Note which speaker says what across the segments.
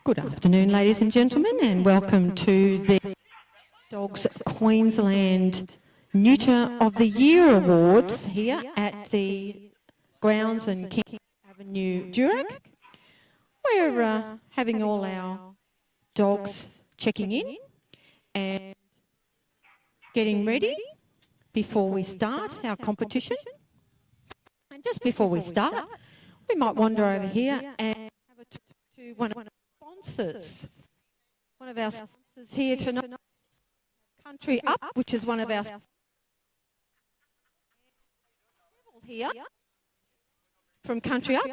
Speaker 1: Good afternoon, ladies and gentlemen, and welcome to the Dogs Queensland Neuter of the Year Awards here at the grounds in King Avenue, Durack. We're having all our dogs checking in and getting ready before we start our competition. And just before we start, we might wander over here and have a talk to one of our sponsors. One of our sponsors here tonight, Country Up, which is one of our here from Country Up.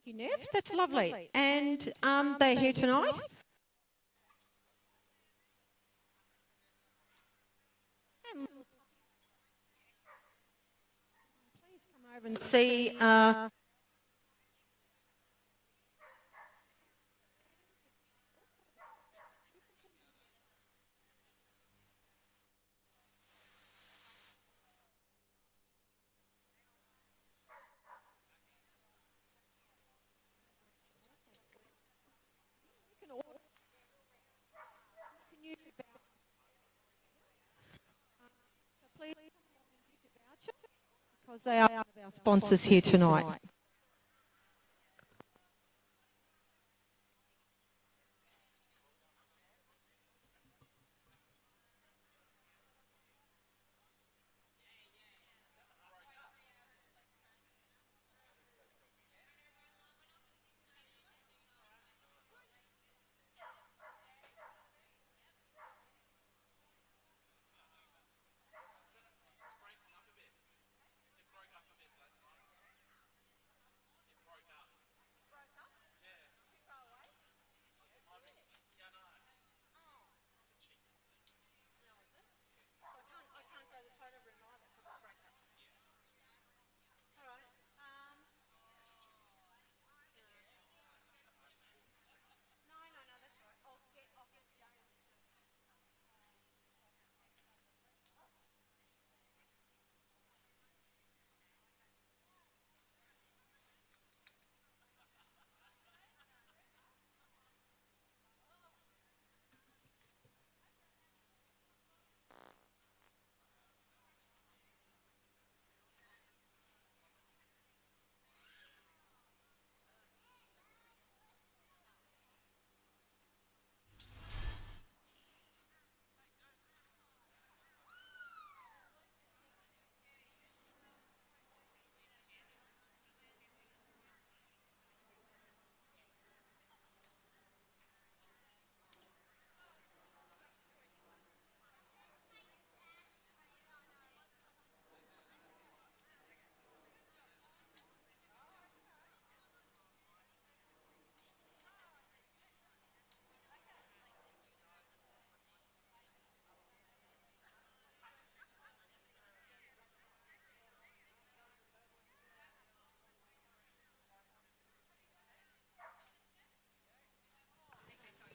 Speaker 1: Thank you, Nev. That's lovely. And they're here tonight. And please come over and see. Please because they are our sponsors here tonight.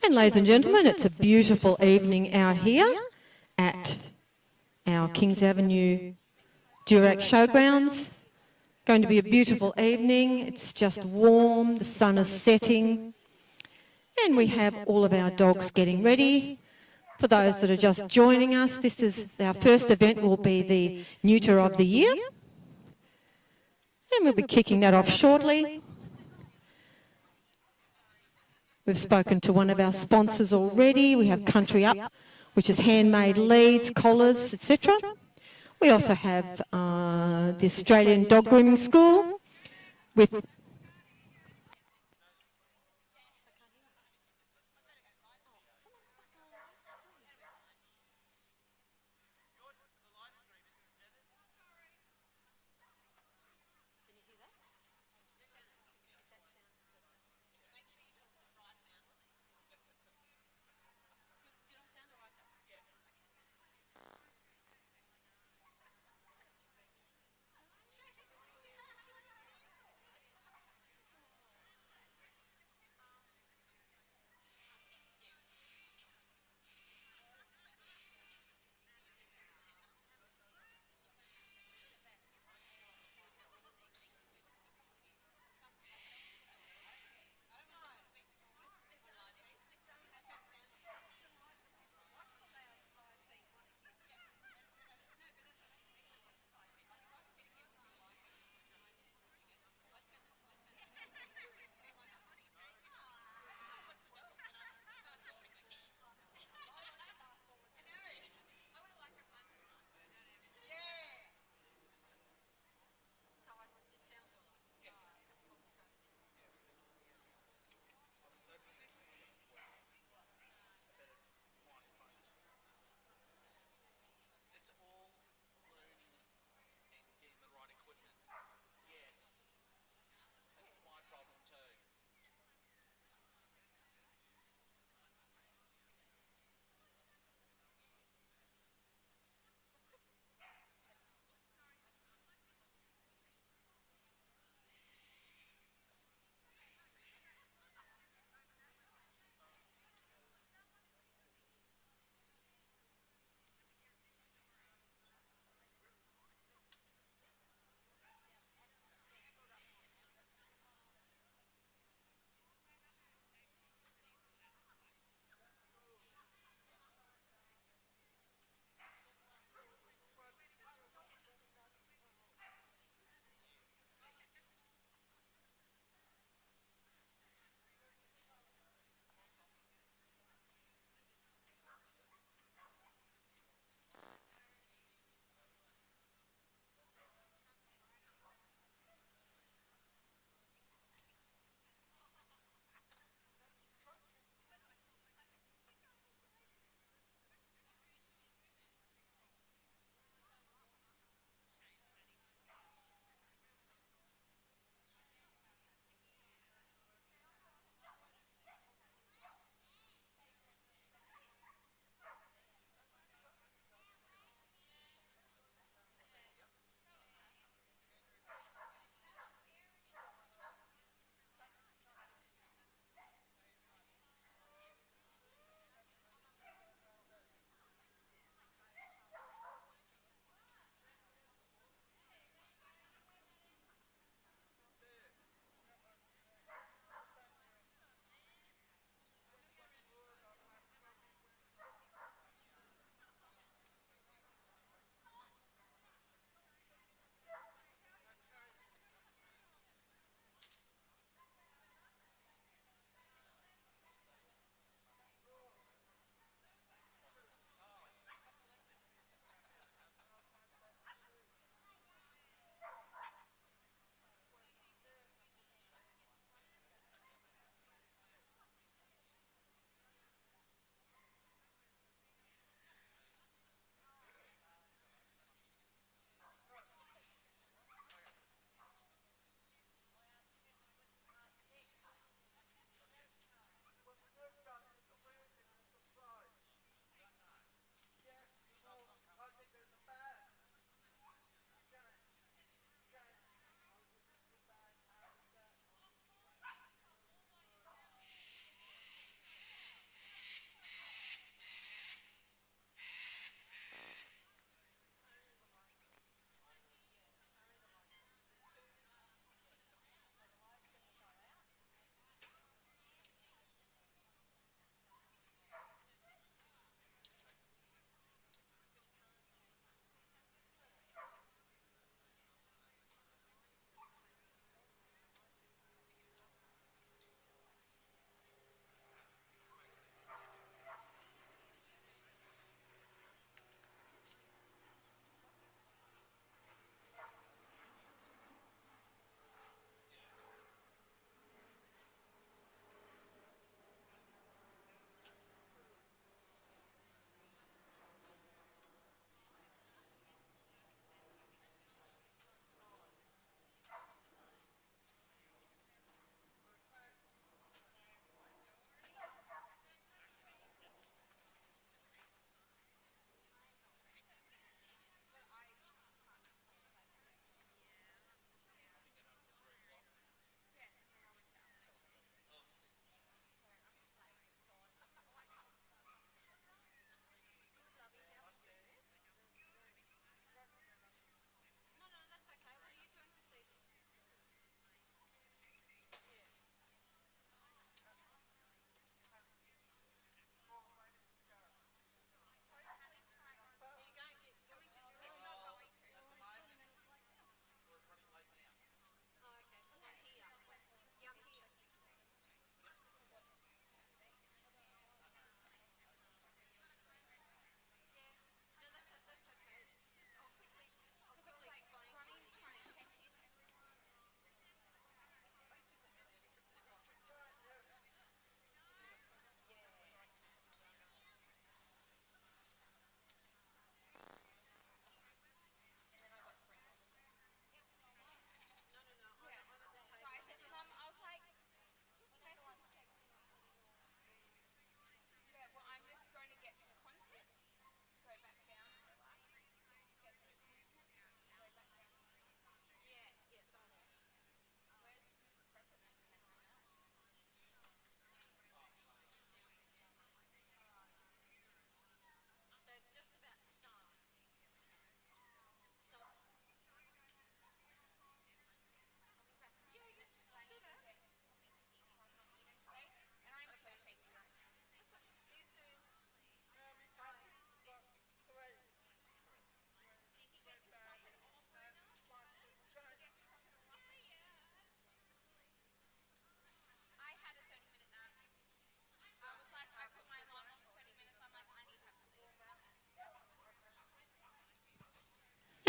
Speaker 1: And ladies and gentlemen, it's a beautiful evening out here at our Kings Avenue Durack Showgrounds. Going to be a beautiful evening. It's just warm, the sun is setting, and we have all of our dogs getting ready. For those that are just joining us, this is our first event, will be the Neuter of the Year, and we'll be kicking that off shortly. We've spoken to one of our sponsors already. We have Country Up, which is handmade leads, collars, etc. We also have the Australian Dog Grooming School with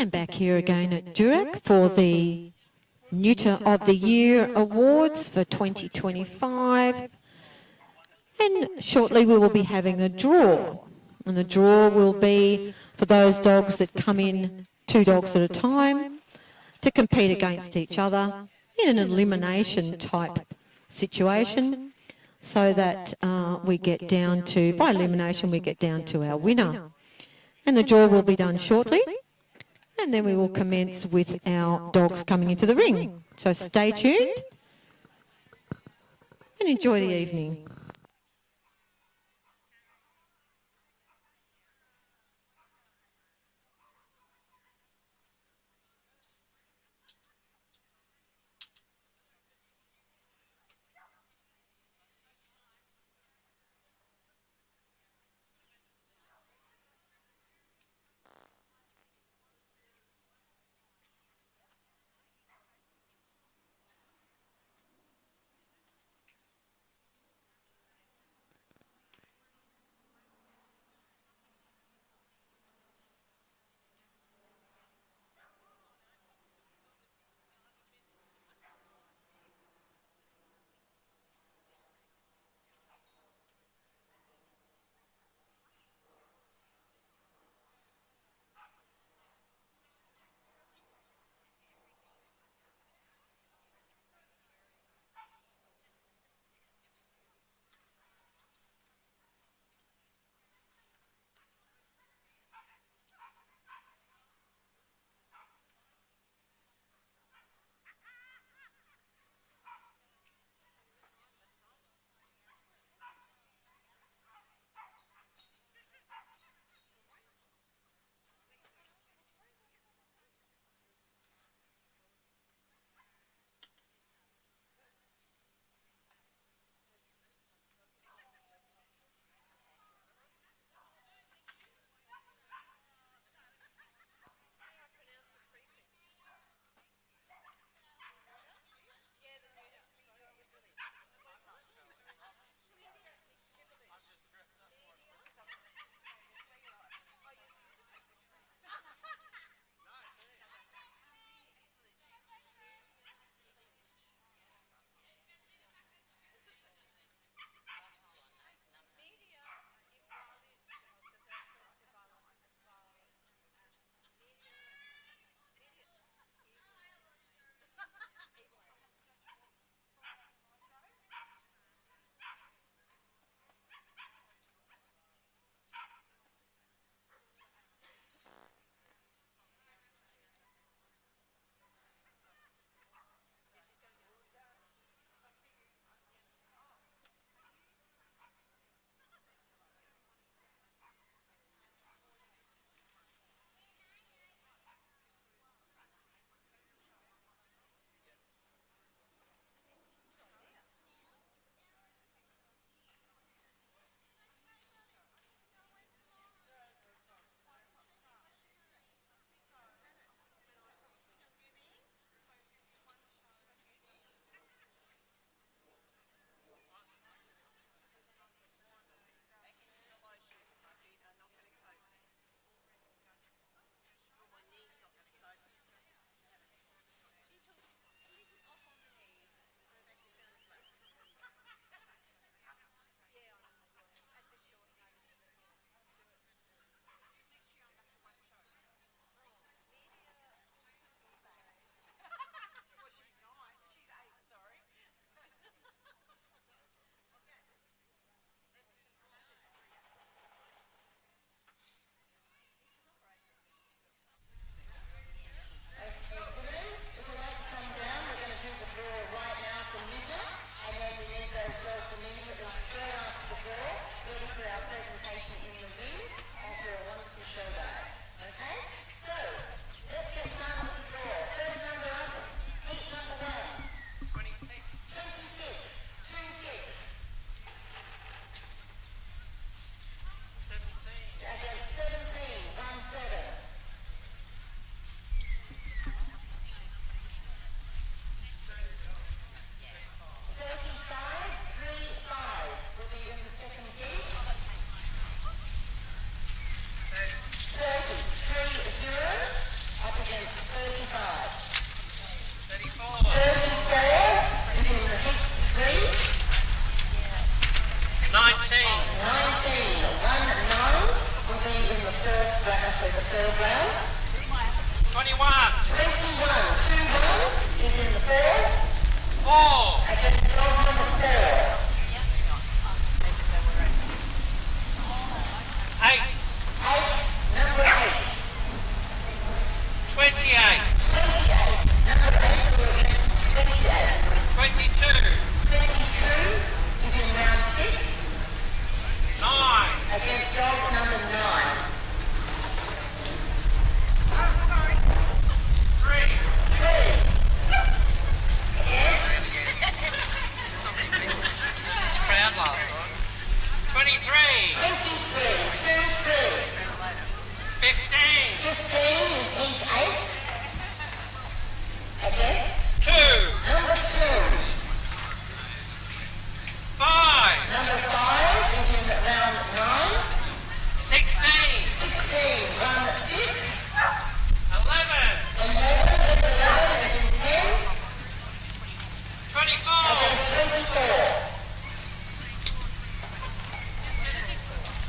Speaker 1: I'm back here again at Durack for the Neuter of the Year Awards for 2025. And shortly we will be having a draw. And the draw will be for those dogs that come in, 2 dogs at a time, to compete against each other in an elimination type situation, so that we get down to, by elimination, we get down to our winner. And the draw will be done shortly, and then we will commence with our dogs coming into the ring. So stay tuned and enjoy the evening.
Speaker 2: is in hit 3.
Speaker 3: 19.
Speaker 2: 19 will be in the third round.
Speaker 3: 21.
Speaker 2: 21 is in the fourth.
Speaker 3: 4.
Speaker 2: Against dog number 4.
Speaker 3: 8.
Speaker 2: 8, number 8.
Speaker 3: 28.
Speaker 2: 28, number 8 will against 28.
Speaker 3: 22.
Speaker 2: 22 is in round 6.
Speaker 3: 9.
Speaker 2: Against dog number 9.
Speaker 3: 3.
Speaker 2: 3. Against
Speaker 3: This crowd last time. 23.
Speaker 2: 23, 2, 3.
Speaker 3: 15.
Speaker 2: 15 is hit 8. Against
Speaker 3: 2.
Speaker 2: number 2.
Speaker 3: 5.
Speaker 2: Number 5 is in round 9.
Speaker 3: 16.
Speaker 2: 16, run 6.
Speaker 3: 11.
Speaker 2: 11 is in 10.
Speaker 3: 24.
Speaker 2: Against 24.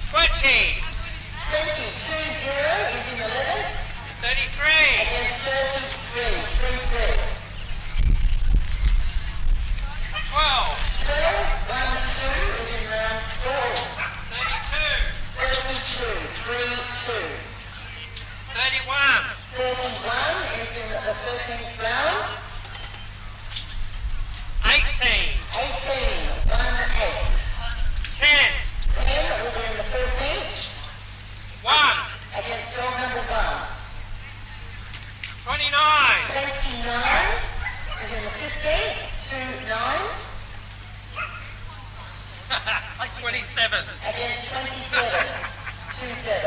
Speaker 3: 20.
Speaker 2: 20, 2, 0 is in 11th.
Speaker 3: 33.
Speaker 2: Against 33, 3, 3.
Speaker 3: 12.
Speaker 2: 12, 1, 2 is in round 12.
Speaker 3: 32.
Speaker 2: 32, 3, 2.
Speaker 3: 31.
Speaker 2: 31 is in the 13th round.
Speaker 3: 18.
Speaker 2: 18, 1, 8.
Speaker 3: 10.
Speaker 2: 10 will be in the 14th.
Speaker 3: 1.
Speaker 2: Against dog number 1.
Speaker 3: 29.
Speaker 2: 29 is in the 15th, 2, 9.
Speaker 3: 27.
Speaker 2: Against 27, 2, 7.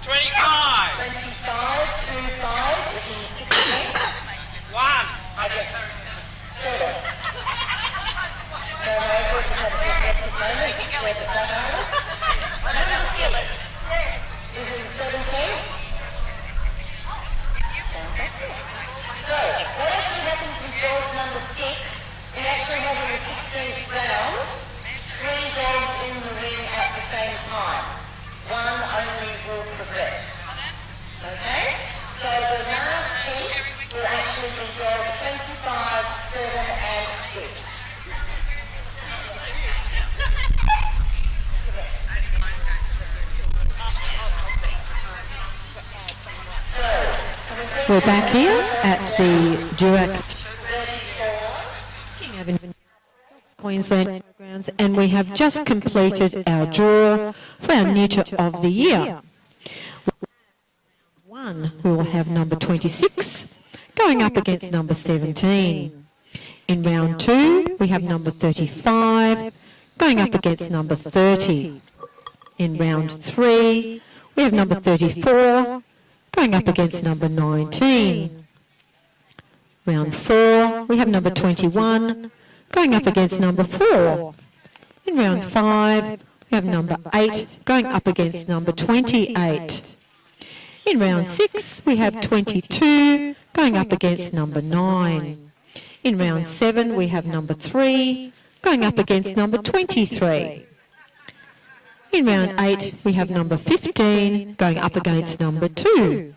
Speaker 3: 25.
Speaker 2: 25, 2, 5 is in the 16th.
Speaker 3: 1.
Speaker 2: Against 7. So Michael just had a dyslexic moment, just scared the crap out of us. Number 6 is in 17th. So, what actually happens with dog number 6, we actually have in the 16th round 3 dogs in the ring at the same time. 1 only will progress. Okay? So the last heat will actually be dog 25, 7 and 6.
Speaker 1: We're back here at the Durack Queensland Grounds, and we have just completed our draw for our neuter of the year. We will have number 26 going up against number 17. In round 2, we have number 35 going up against number 30. In round 3, we have number 34 going up against number 19. Round 4, we have number 21 going up against number 4. In round 5, we have number 8 going up against number 28. In round 6, we have 22 going up against number 9. In round 7, we have number 3 going up against number 23. In round 8, we have number 15 going up against number 2.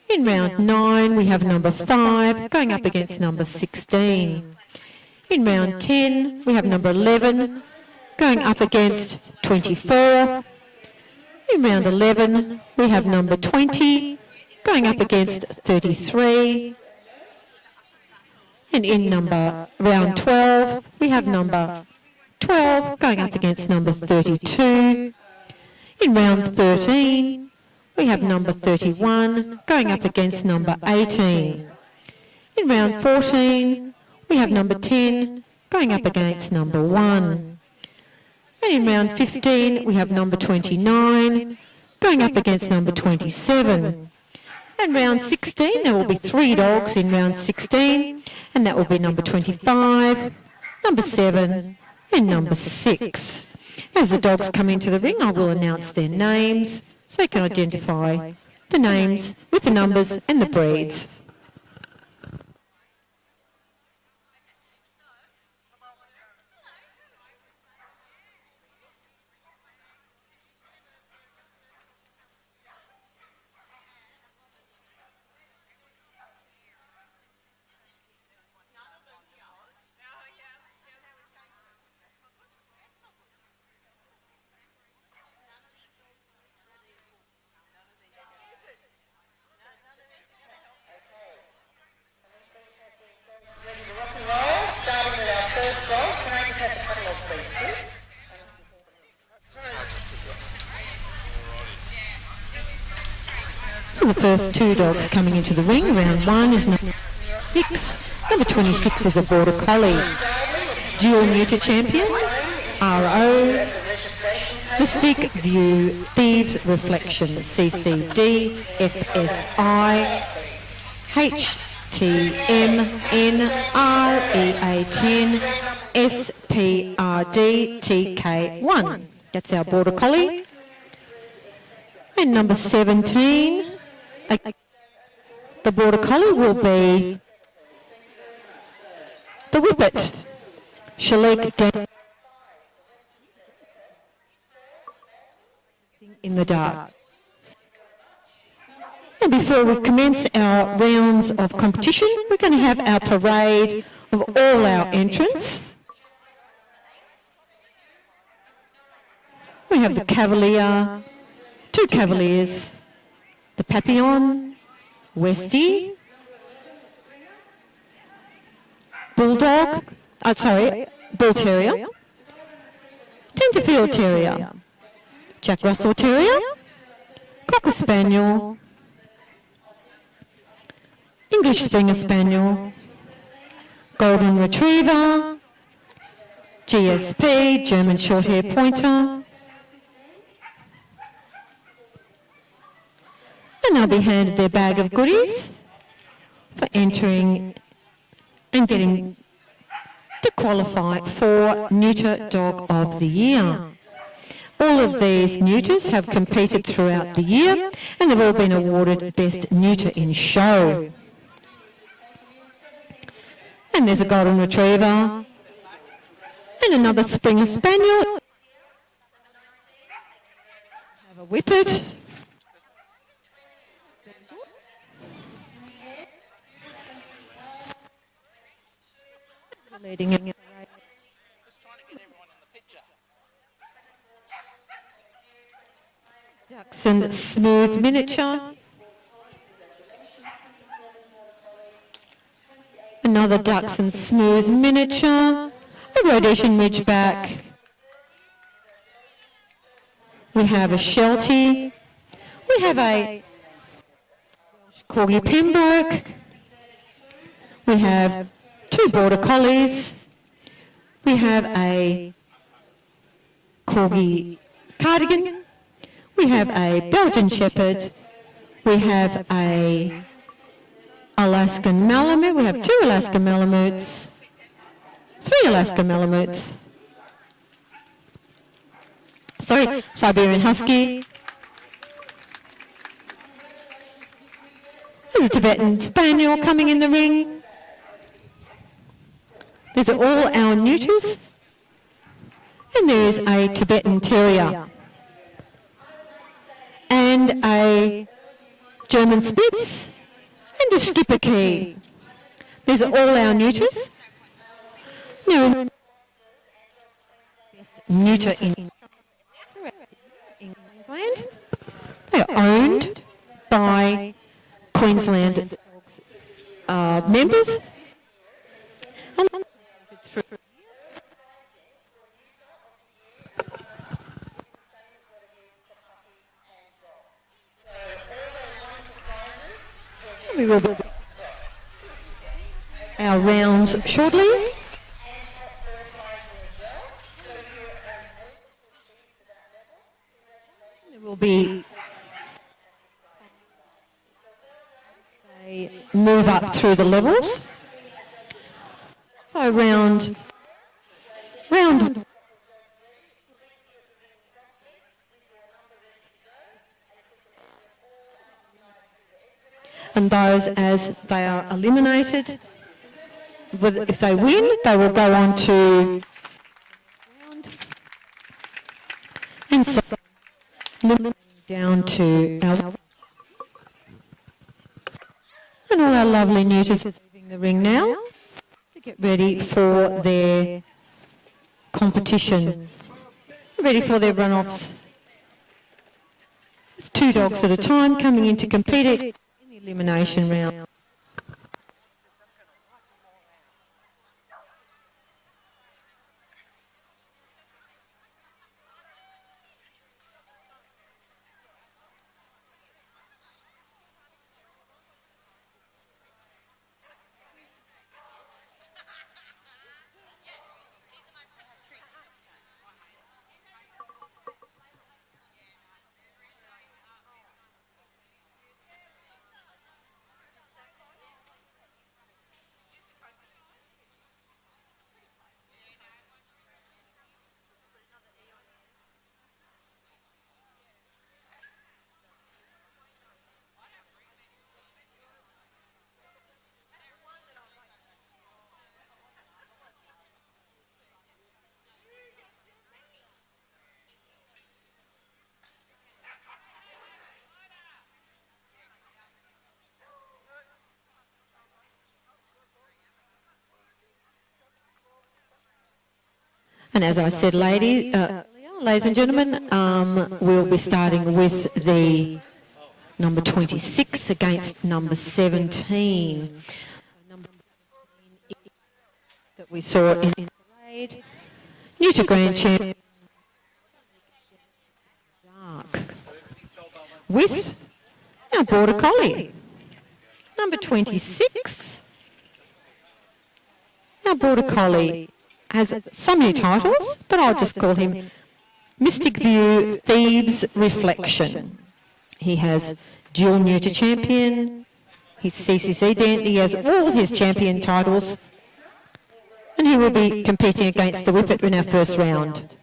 Speaker 1: In round 9, we have number 5 going up against number 16. In round 10, we have number 11 going up against 24. In round 11, we have number 20 going up against 33. And in round 12, we have number 12 going up against number 32. In round 13, we have number 31 going up against number 18. In round 14, we have number 10 going up against number 1. And in round 15, we have number 29 going up against number 27. And round 16, there will be 3 dogs in round 16, and that will be number 25, number 7, and number 6. As the dogs come into the ring, I will announce their names so you can identify the names with the numbers and the breeds. So the first two dogs coming into the ring. Round one is number 6. Number 26 is a Border Collie. Dual neuter champion, RO, the Stick View, Thieves Reflection, CCD, FSI, HTM, NREA10, SPRD, TK1. That's our Border Collie. And number 17, the Border Collie will be the Whippet, Shalik Dan in the dark. And before we commence our rounds of competition, we're going to have our parade of all our entrants. We have the Cavalier, 2 Cavaliers, the Papillon, Westie, Bulldog, Bull Terrier, Tenterfield Terrier, Jack Russell Terrier, Cocker Spaniel, English Springer Spaniel, Golden Retriever, GSP, German Shorthair Pointer, and they'll be handed their bag of goodies for entering and getting to qualify for Neuter Dog of the Year. All of these neuters have competed throughout the year and they've all been awarded Best Neuter in Show. And there's a Golden Retriever and another Springer Spaniel. Have a Whippet. Leading in.
Speaker 3: Just trying to get everyone in the picture.
Speaker 1: Dachshund Smooth Miniature. Another Dachshund Smooth Miniature. A Rhodesian Ridgeback. We have a Sheltie. We have a Corgi Pembroke. We have 2 Border Collies. We have a Corgi Cardigan. We have a Belgian Shepherd. We have a Alaskan Malamute. We have 2 Alaskan Malamutes. 3 Alaskan Malamutes. Sorry, Siberian Husky. There's a Tibetan Spaniel coming in the ring. These are all our neuters. And there is a Tibetan Terrier. And a German Spitz. And a Schipperke. These are all our neuters. Now, neuter in Queensland. They are owned by Queensland members. We will be our rounds shortly. There will be they move up through the levels. So round and those as they are eliminated, if they win, they will go on to and so down to our and all our lovely neuters are leaving the ring now to get ready for their competition, ready for their run-offs. It's 2 dogs at a time coming in to compete in the elimination round. And as I said, ladies and gentlemen, we'll be starting with the number 26 against number 17. That we saw in the parade. Neuter Grand Champion dark with our Border Collie. Number 26. Our Border Collie has some new titles, but I'll just call him Mystic View Thieves Reflection. He has dual Neuter Champion, his CCC dent, he has all his champion titles, and he will be competing against the Whippet in our first round.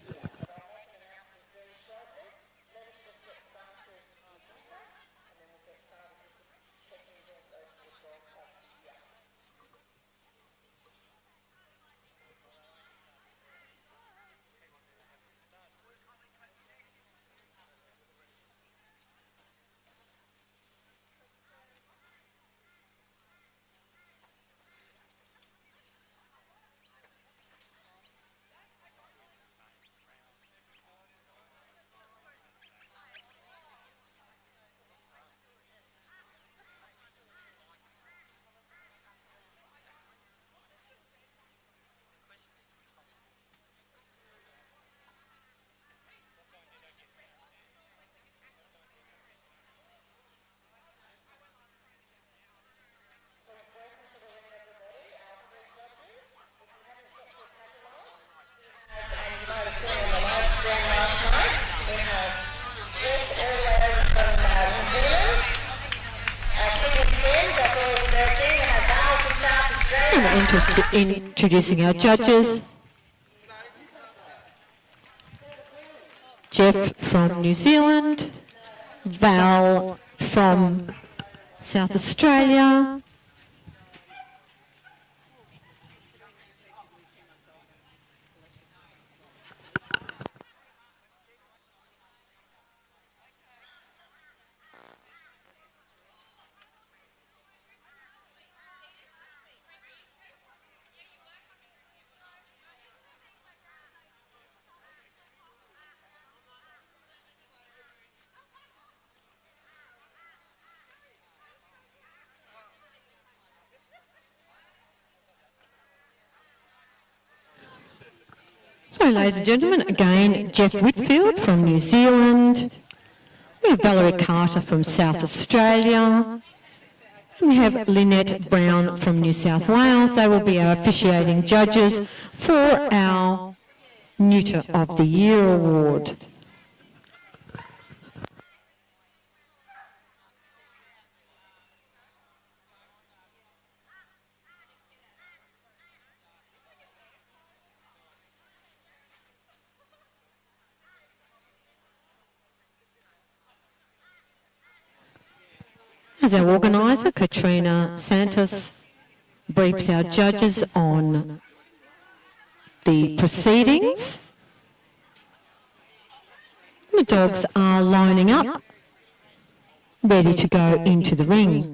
Speaker 1: I'm interested in introducing our judges. Jeff from New Zealand, Val from South Australia, so, ladies and gentlemen, again, Jeff Whitfield from New Zealand. We have Valerie Carter from South Australia. And we have Lynette Brown from New South Wales. They will be our officiating judges for our Neuter of the Year award. As our organiser, Katrina Santos briefs our judges on the proceedings. The dogs are lining up, ready to go into the ring.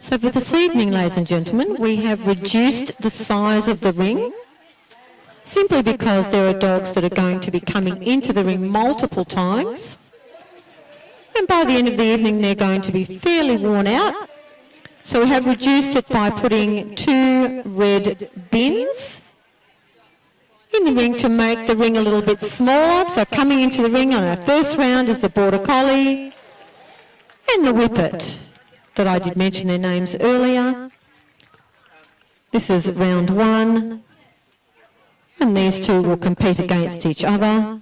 Speaker 1: So for this evening, ladies and gentlemen, we have reduced the size of the ring simply because there are dogs that are going to be coming into the ring multiple times, and by the end of the evening they're going to be fairly worn out. So we have reduced it by putting 2 red bins in the ring to make the ring a little bit smaller. So coming into the ring on our first round is the Border Collie and the Whippet. that I did mention their names earlier. This is round 1, and these two will compete against each other,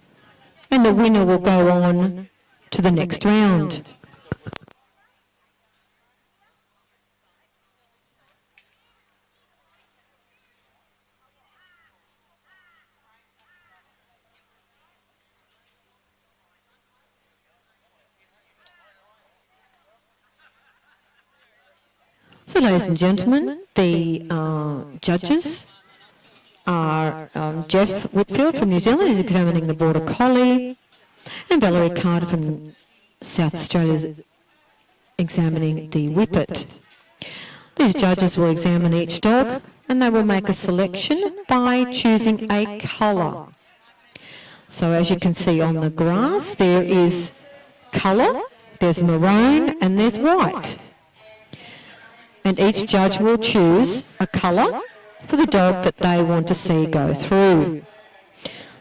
Speaker 1: and the winner will go on to the next round. So, ladies and gentlemen, the judges are Jeff Whitfield from New Zealand, is examining the Border Collie, and Valerie Carter from South Australia is examining the Whippet. These judges will examine each dog and they will make a selection by choosing a colour. So as you can see on the grass, there is colour, there's maroon and there's white. And each judge will choose a colour for the dog that they want to see go through.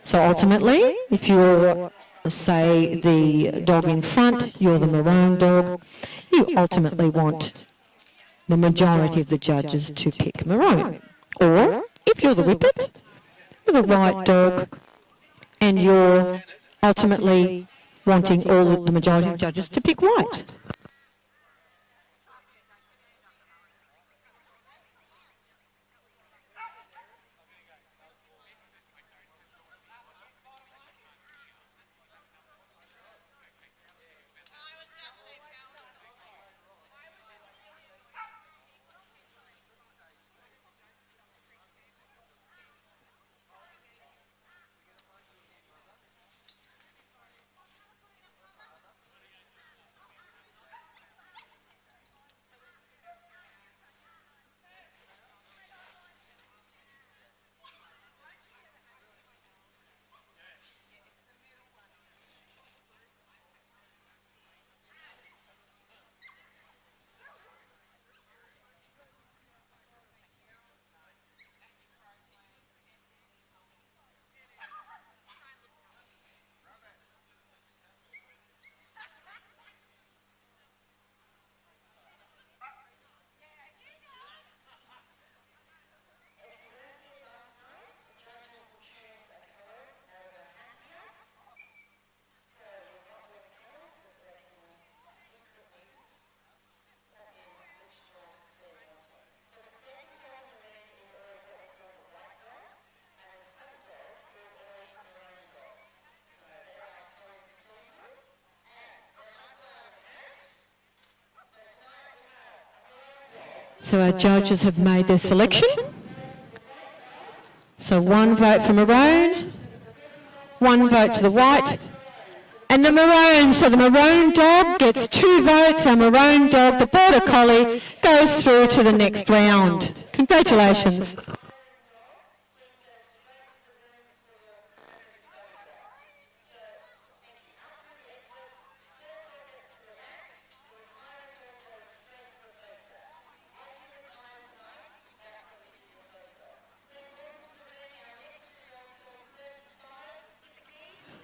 Speaker 1: So ultimately, if you're, say, the dog in front, you're the maroon dog, you ultimately want the majority of the judges to pick maroon. Or, if you're the Whippet, you're the white dog, and you're ultimately wanting all the majority of judges to pick white. So our judges have made their selection. So 1 vote for maroon, 1 vote to the white, and the maroon. So the maroon dog gets 2 votes. Our maroon dog, the Border Collie, goes through to the next round. Congratulations.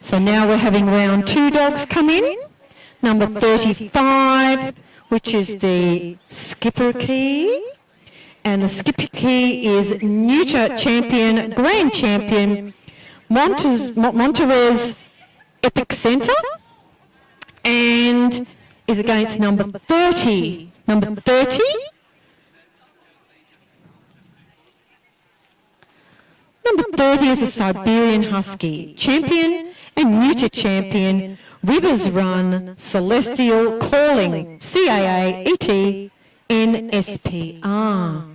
Speaker 1: So now we're having round 2 dogs come in. Number 35, which is the Skipper Key. And the Skipper Key is NEUTER champion, grand champion, Monterey's Epic Centre, and is against number 30. Number 30. Number 30 is a Siberian Husky, champion and NEUTER champion, Rivers Run, Celestial Calling, CAA, ET, NSPR.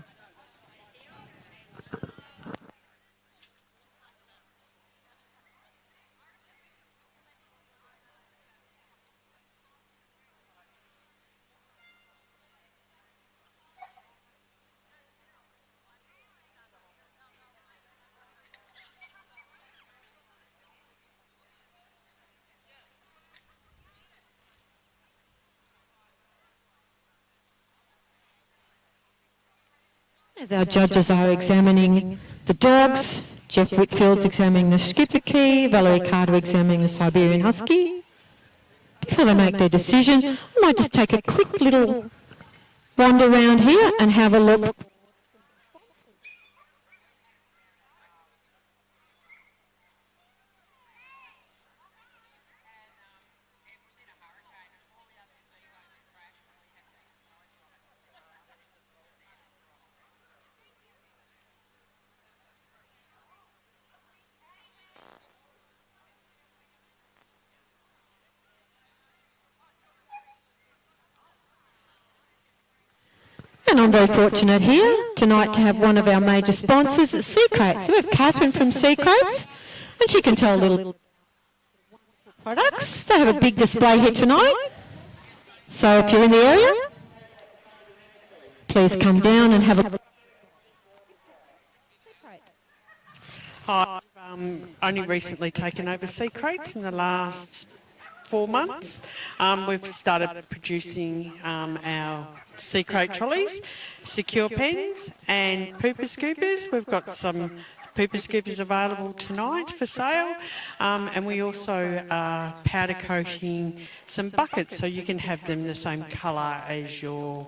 Speaker 1: As our judges are examining the dogs, Jeff Whitfield's examining the Skipper Key, Valerie Carter examining the Siberian Husky. Before they make their decision, I might just take a quick little wander around here and have a look. And I'm very fortunate here tonight to have one of our major sponsors at Sea Crates. So we have Catherine from Sea Crates, and she can tell a little products. They have a big display here tonight. So if you're in the area, please come down and have a...
Speaker 4: I've only recently taken over Sea Crates in the last 4 months. We've started producing our Sea Crate trolleys, secure pens and pooper scoopers. We've got some pooper scoopers available tonight for sale, and we also are powder coating some buckets so you can have them the same colour as your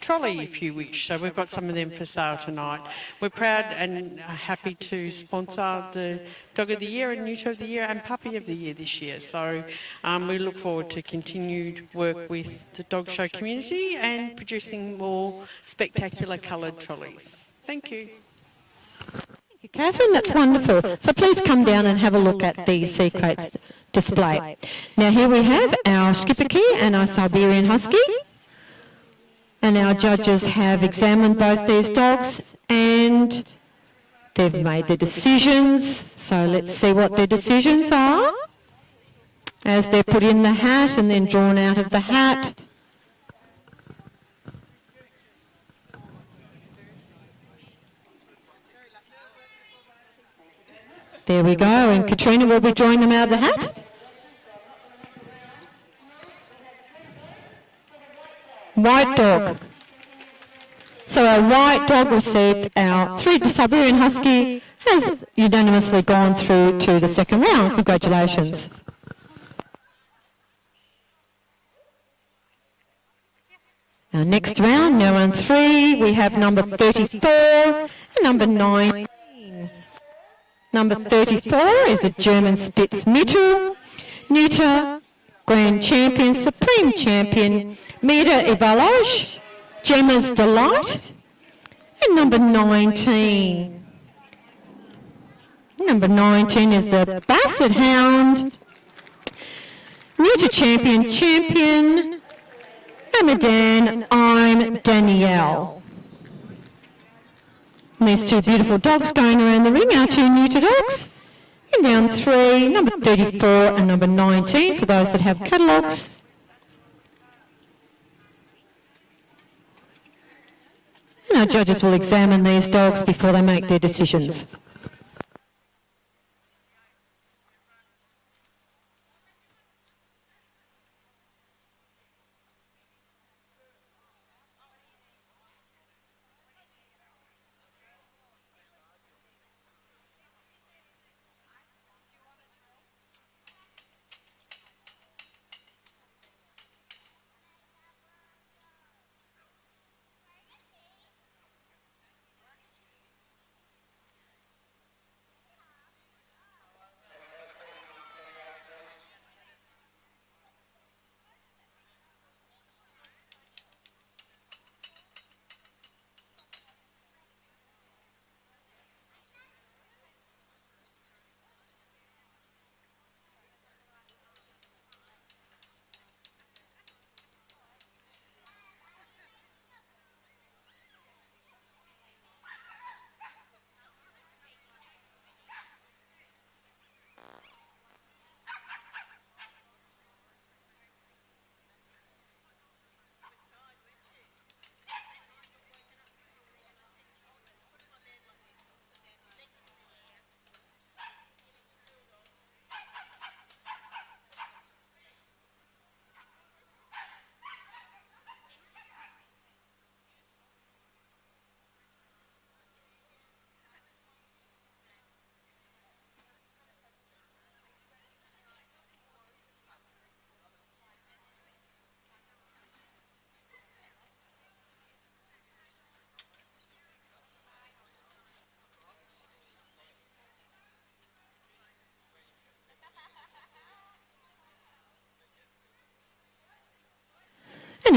Speaker 4: trolley if you wish. So we've got some of them for sale tonight. We're proud and happy to sponsor the Dog of the Year and Neuter of the Year and Puppy of the Year this year. So we look forward to continued work with the dog show community and producing more spectacular coloured trolleys. Thank you.
Speaker 1: Thank you, Catherine, that's wonderful. So please come down and have a look at the Sea Crates display. Now here we have our Schipperke and our Siberian Husky. And our judges have examined both these dogs and they've made their decisions. So let's see what their decisions are as they're put in the hat and then drawn out of the hat. There we go, and Katrina will be drawing them out of the hat. White dog. So our white dog received our 3 Siberian Husky has unanimously gone through to the second round. Congratulations. Our next round, now round 3, we have number 34 and number 19. Number 34 is a German Spitz Mittel, Neuter, Grand Champion, Supreme Champion, Meter Evaluage, Gemma's Delight, and number 19. Number 19 is the Basset Hound, Neuter Champion, Hamadan, I'm Danielle. And these 2 beautiful dogs going around the ring, our 2 neuter dogs. In round 3, number 34 and number 19 for those that have catalogues. And our judges will examine these dogs before they make their decisions.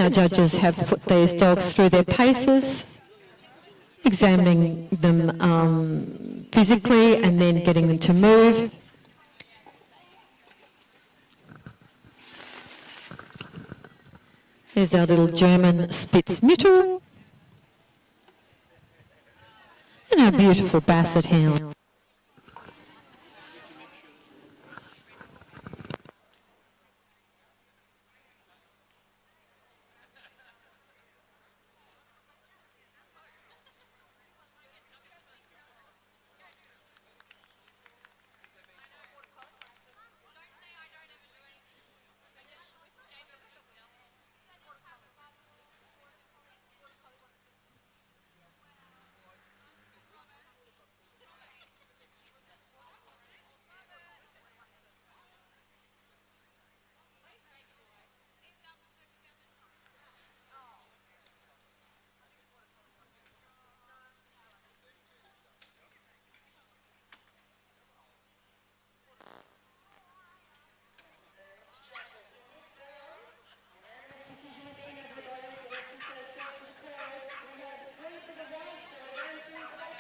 Speaker 1: our judges have put these dogs through their paces, examining them physically and then getting them to move. There's our little German Spitzmittel and our beautiful Basset Hound.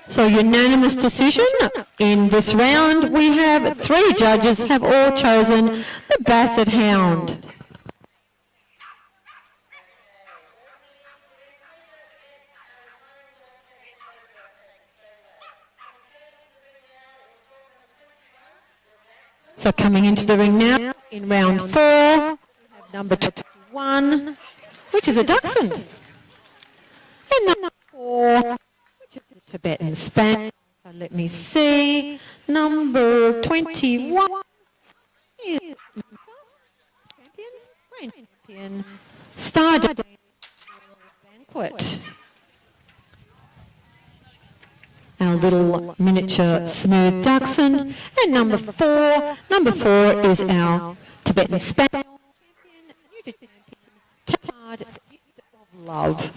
Speaker 1: So unanimous decision. In this round, we have 3 judges have all chosen the Basset Hound. So coming into the ring now, in round 4, we have number 21, which is a Dachshund. And number 4, which is a Tibetan Spaniel. So let me see. Number 21 is champion, Star Banquet. Our little miniature smooth Dachshund. And number 4 is our Tibetan Spaniel champion, Tard Gift of Love.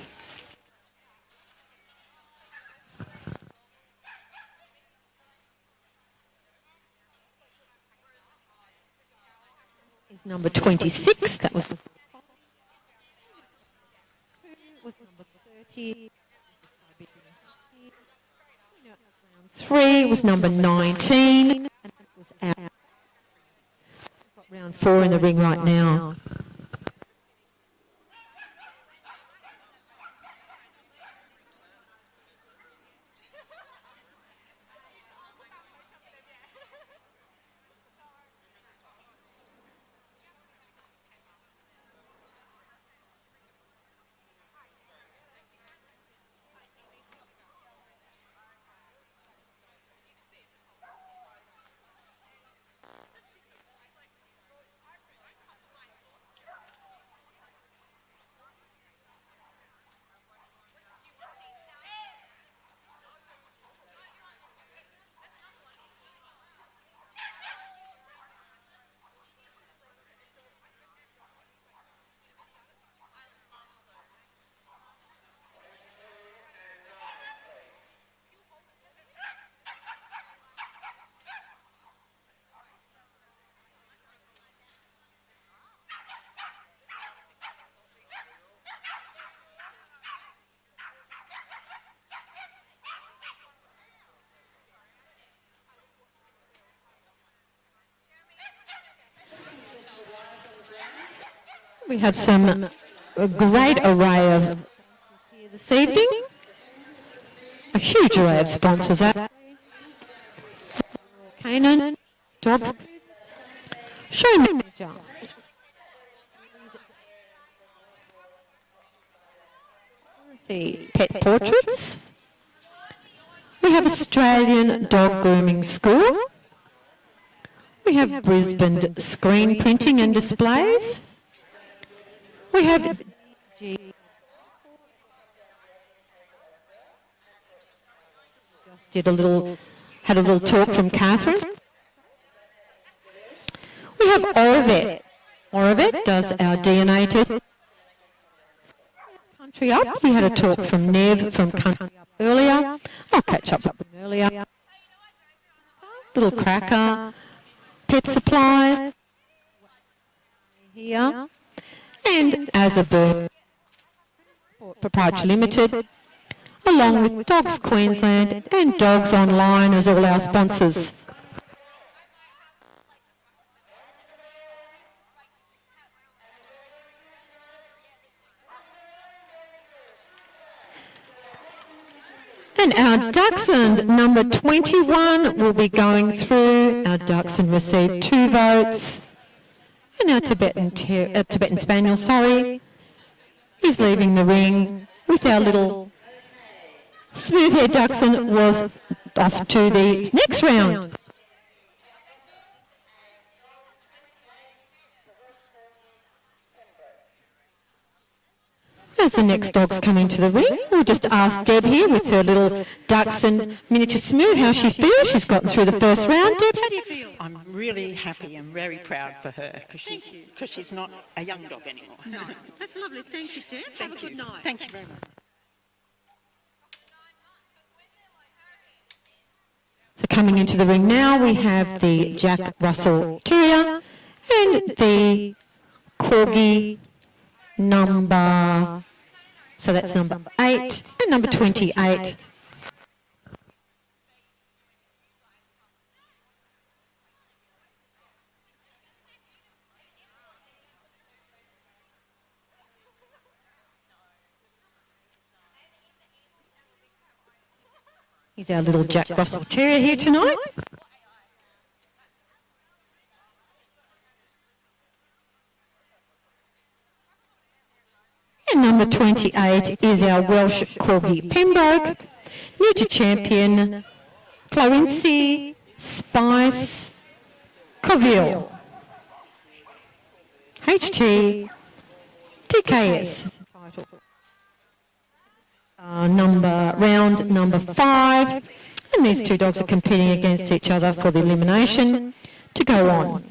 Speaker 1: Is number 26. That was the was number 30. 3 was number 19, and that was out. We've got round 4 in the ring right now. We have a great array of here this evening. A huge array of sponsors. Canaan, Dog, Show Manager, the Pet Portraits. We have Australian Dog Grooming School. We have Brisbane Screen Printing and Displays. We have just had a little talk from Catherine. We have Oravet. Oravet does our DNA test. Country Up, we had a talk from Nev from Country Up earlier. I'll catch up with them earlier. Little Cracker, Pet Supplies here. And as a bird, Proprietary Limited, along with Dogs Queensland and Dogs Online as all our sponsors. And our Dachshund number 21 will be going through. Our Dachshund received 2 votes. And our Tibetan Spaniel, is leaving the ring with our little smooth-haired Dachshund was off to the next round. As the next dog's coming to the ring, we'll just ask Deb here with her little Dachshund miniature smooth how she feels. She's gotten through the first round. Deb, how do you feel?
Speaker 5: I'm really happy and very proud for her because she's not a young dog anymore.
Speaker 1: No, that's lovely. Thank you, Deb. Have a good night.
Speaker 5: Thank you very much.
Speaker 1: So coming into the ring now, we have the Jack Russell Terrier and the Corgi number, so that's number 8 and number 28. He's our little Jack Russell Terrier here tonight. And number 28 is our Welsh Corgi Pembroke, Neuter Champion, Clarency, Spice, Coville, HT, TKS. Round number 5, and these 2 dogs are competing against each other for the elimination to go on.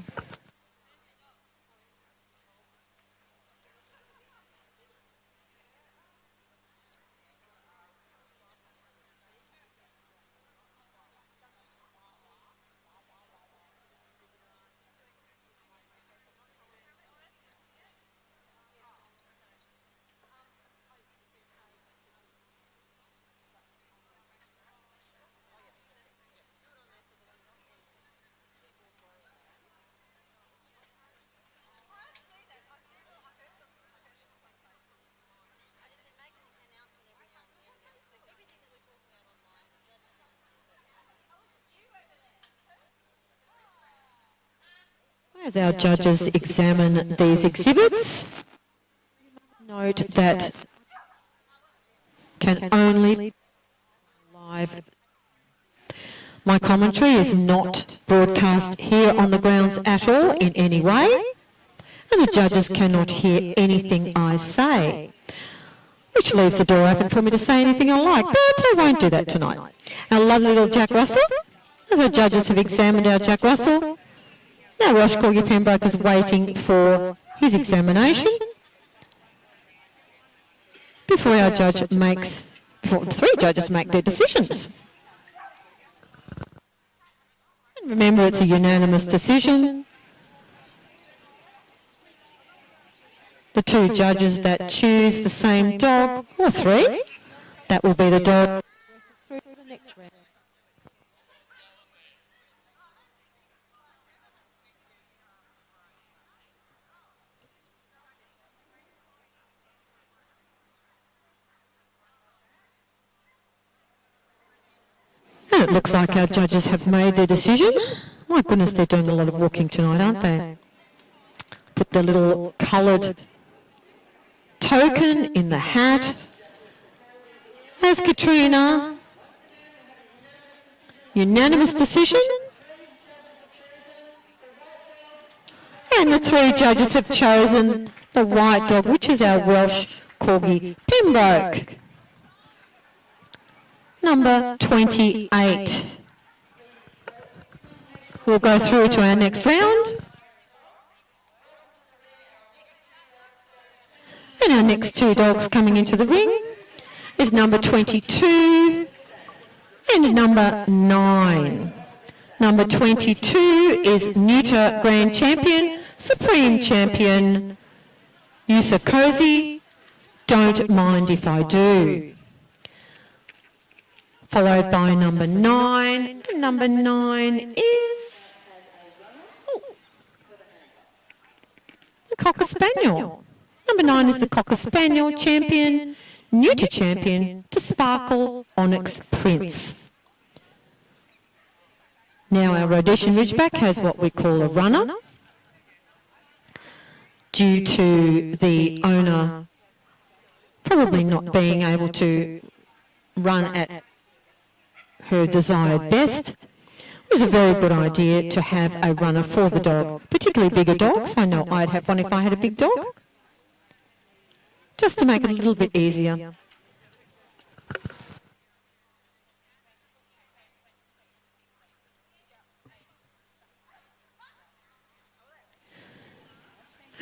Speaker 1: As our judges examine these exhibits, note that can only be live. My commentary is not broadcast here on the grounds at all in any way, and the judges cannot hear anything I say, which leaves the door open for me to say anything I like, but I won't do that tonight. Our lovely little Jack Russell, as our judges have examined our Jack Russell, our Welsh Corgi Pembroke is waiting for his examination before the 3 judges make their decisions. And remember, it's a unanimous decision. The 2 judges that choose the same dog, or 3, that will be the dog. And it looks like our judges have made their decision. My goodness, they're doing a lot of walking tonight, aren't they? Put the little coloured token in the hat. There's Katrina. Unanimous decision. And the 3 judges have chosen the white dog, which is our Welsh Corgi Pembroke. Number 28. We'll go through to our next round. And our next 2 dogs coming into the ring is number 22 and number 9. Number 22 is Neuter Grand Champion, Supreme Champion, Yusakozi, Don't Mind If I Do. Followed by number 9. And number 9 is the Cocker Spaniel. Number 9 is the Cocker Spaniel champion, neuter champion, to Sparkle Onyx Prince. Now our Rhodesian Ridgeback has what we call a runner, due to the owner probably not being able to run at her desired best. It was a very good idea to have a runner for the dog, particularly bigger dogs. I know I'd have one if I had a big dog, just to make it a little bit easier.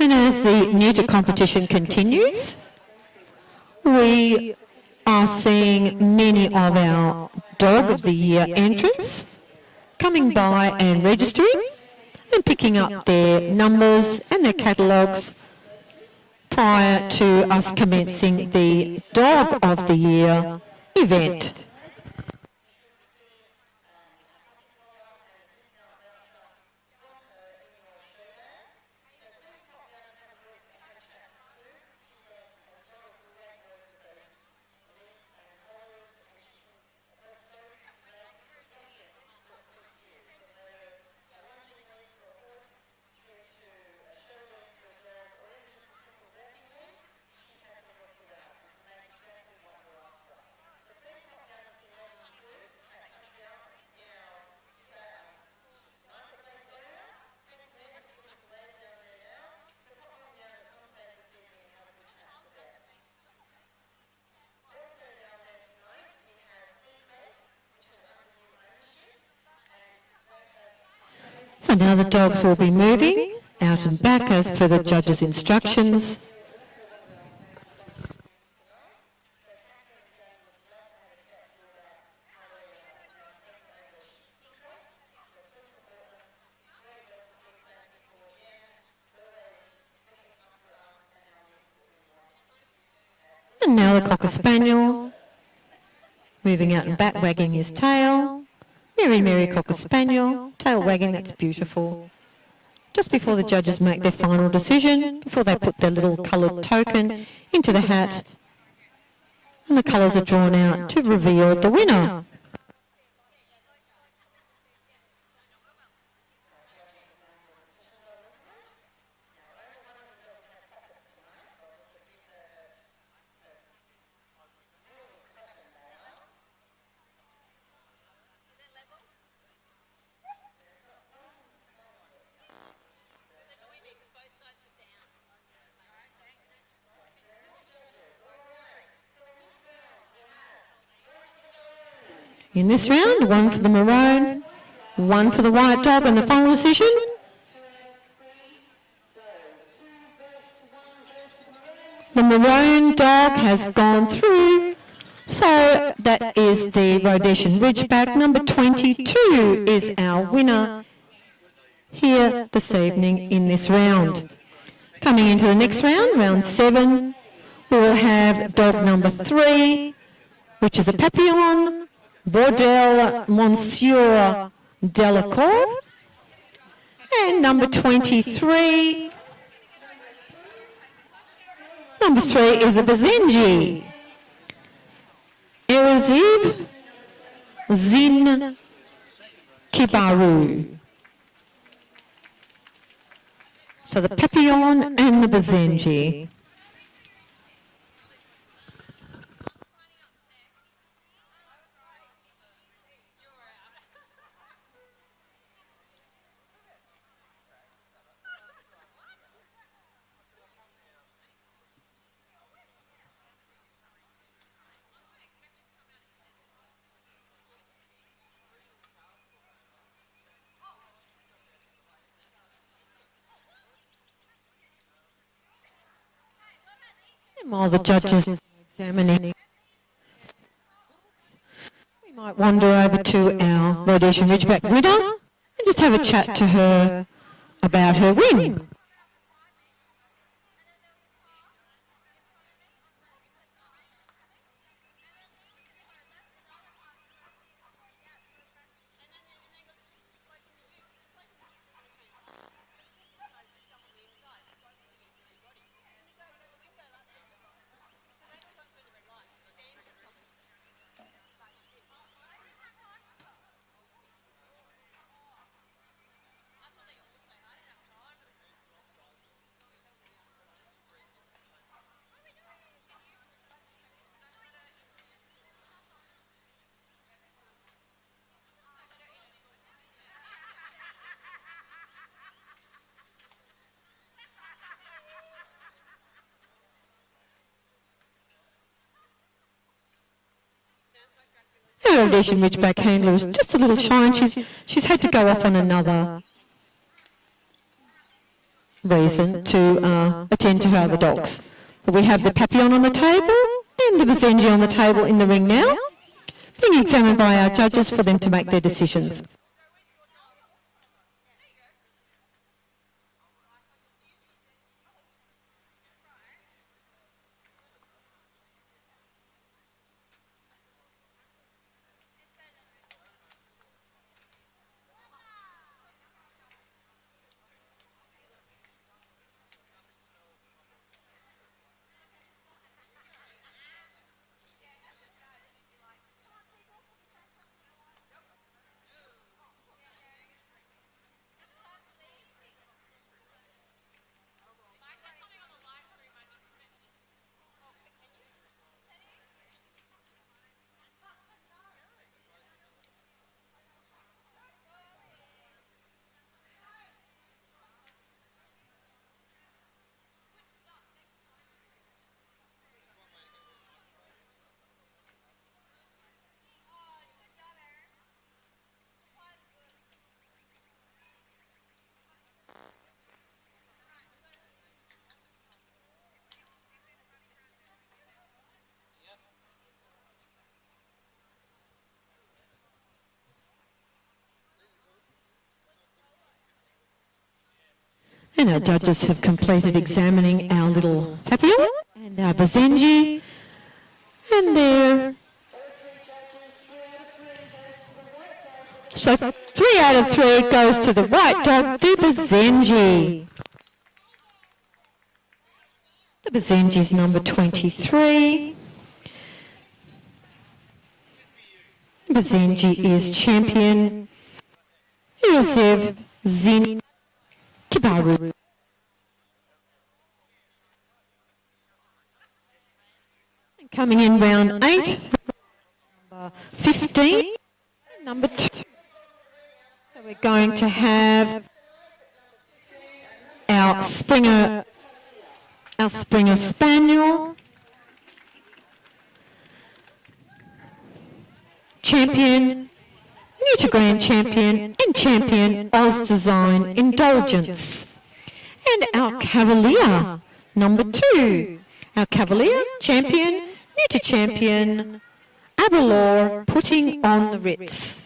Speaker 1: And as the neuter competition continues, we are seeing many of our Dog of the Year entrants coming by and registering and picking up their numbers and their catalogues prior to us commencing the Dog of the Year event. So now the dogs will be moving out and back as per the judge's instructions. And now the Cocker Spaniel, moving out and back, wagging his tail. Merry Cocker Spaniel, tail wagging, that's beautiful. Just before the judges make their final decision, before they put their little coloured token into the hat, and the colours are drawn out to reveal the winner. In this round, 1 for the maroon, 1 for the white dog, and the final decision. The maroon dog has gone through, so that is the Rhodesian Ridgeback. Number 22 is our winner here this evening in this round. Coming into the next round, round 7, we'll have dog number 3, which is a Papillon, Bordel Monsieur Delacour, and number 23. Number 3 is a Bazenji, Erziv Zin Kibaru. So the Papillon and the Bazenji. While the judges are examining, we might wander over to our Rhodesian Ridgeback winner and just have a chat to her about her win. our edition Ridgeback handler is just a little shy, and she's had to go off on another reason to attend to her other dogs. But we have the Papillon on the table and the Basenji on the table in the ring now, being examined by our judges for them to make their decisions. And our judges have completed examining our little Papillon and our Basenji, and they're... So 3 out of 3 goes to the white dog, the Basenji. The Basenji's number 23. Basenji is champion Yosef Zin Kibaru. Coming in round 8, number 15, number 2. So we're going to have our Springer Spaniel, champion, NEUTER Grand Champion and Champion Oz Design Indulgence. And our Cavalier, number 2. Our Cavalier, Champion, NEUTER Champion, Abalor, putting on the Ritz.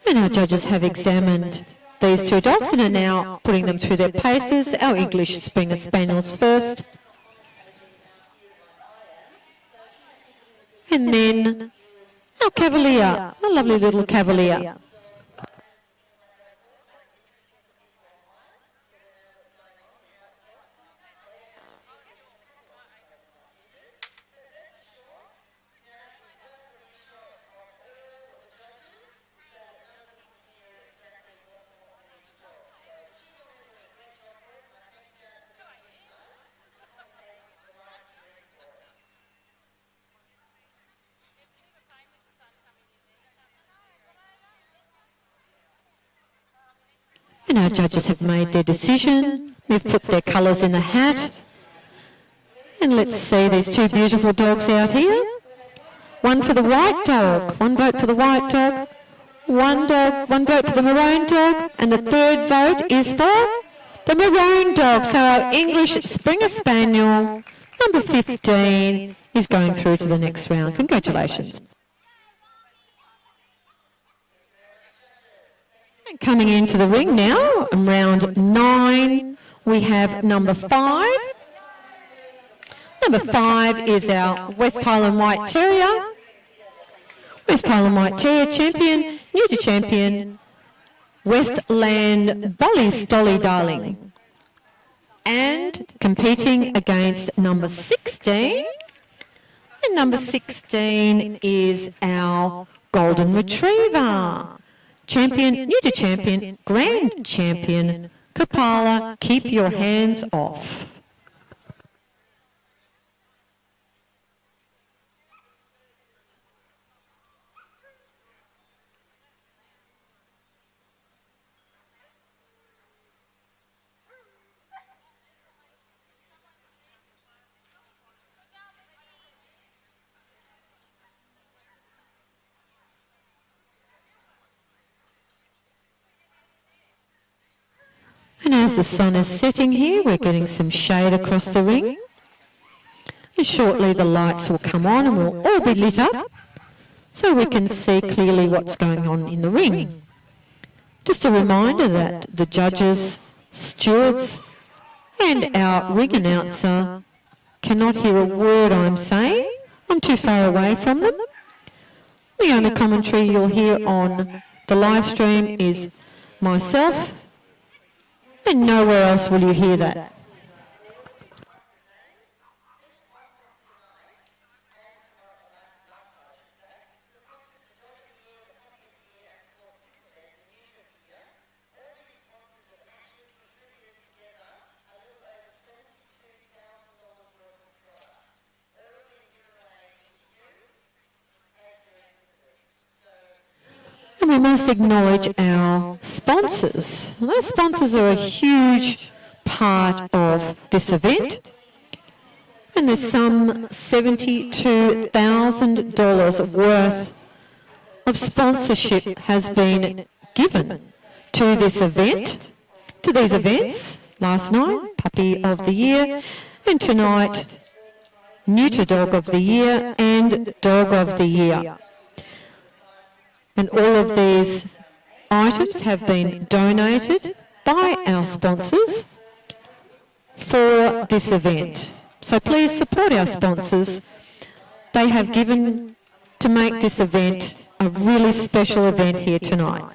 Speaker 1: And our judges have examined these 2 dogs and are now putting them through their paces. Our English Springer Spaniels first. And then Our Cavalier, a lovely little Cavalier. And our judges have made their decision. They've put their colours in the hat. And let's see these two beautiful dogs out here. One for the white dog, one vote for the white dog, one vote for the maroon dog, and the third vote is for the maroon dog. So our English Springer Spaniel, number 15, is going through to the next round. Congratulations. And coming into the ring now, in round 9, we have number 5. Number 5 is our West Highland White Terrier. West Highland White Terrier champion, neuter champion, Westland Bolly Stolly Darling. And competing against number 16. And number 16 is our Golden Retriever. Champion, neuter champion, grand champion, Kapala, keep your hands off. And as the sun is setting here, we're getting some shade across the ring. And shortly the lights will come on and we'll all be lit up so we can see clearly what's going on in the ring. Just a reminder that the judges, stewards and our ring announcer cannot hear a word I'm saying. I'm too far away from them. The only commentary you'll hear on the live stream is myself, and nowhere else will you hear that. And we must acknowledge our sponsors. And those sponsors are a huge part of this event. And there's some $72,000 worth of sponsorship has been given to this event, to these events. Last night, Puppy of the Year, and tonight, Neuter Dog of the Year and Dog of the Year. And all of these items have been donated by our sponsors for this event. So please support our sponsors. They have given to make this event a really special event here tonight.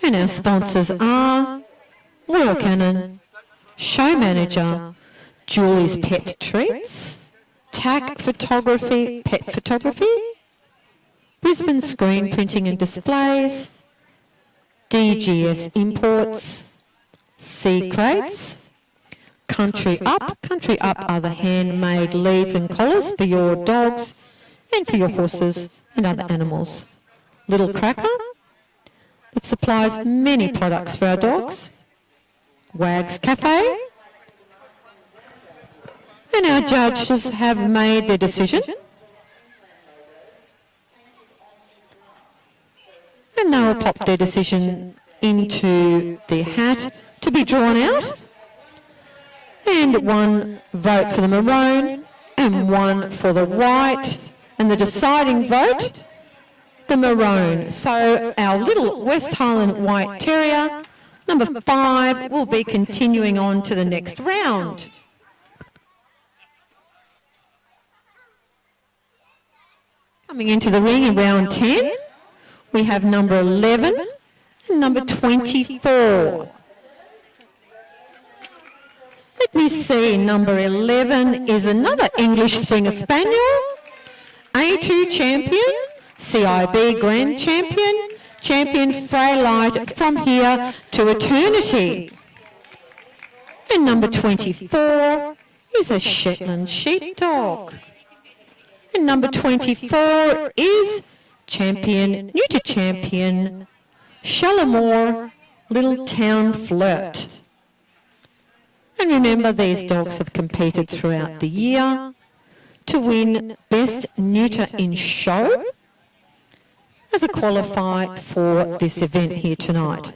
Speaker 1: And our sponsors are Royal Canin, Show Manager, Julie's Pet Treats, TAC Photography, Pet Photography, Brisbane Screen Printing and Displays, DGS Imports, Sea Crates, Country Up. Country Up are the handmade leads and collars for your dogs and for your horses and other animals. Little Cracker, that supplies many products for our dogs. Wags Cafe. And our judges have made their decision. And they will pop their decision into the hat to be drawn out. And one vote for the maroon and one for the white. And the deciding vote, the maroon. So our little West Highland White Terrier Number 5 will be continuing on to the next round. Coming into the ring in round 10, we have number 11 and number 24. Let me see, number 11 is another English Springer Spaniel, A2 champion, CIB Grand Champion, Champion Freilight from here to eternity. And number 24 is a Shetland Sheepdog. And number 24 is Champion, Neuter Champion, Shallamore Little Town Flirt. And remember, these dogs have competed throughout the year to win Best Neuter in Show as a qualifier for this event here tonight.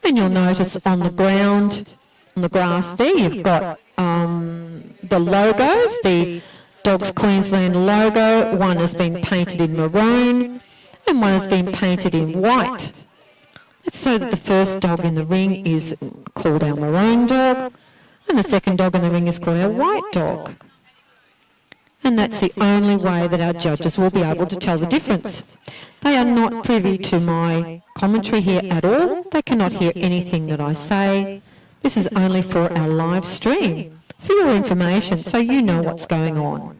Speaker 1: And you'll notice on the ground, on the grass there, you've got the logos, the Dogs Queensland logo. One has been painted in maroon and one has been painted in white. It's so that the first dog in the ring is called our maroon dog and the second dog in the ring is called our white dog. And that's the only way that our judges will be able to tell the difference. They are not privy to my commentary here at all. They cannot hear anything that I say. This is only for our live stream, for your information, so you know what's going on.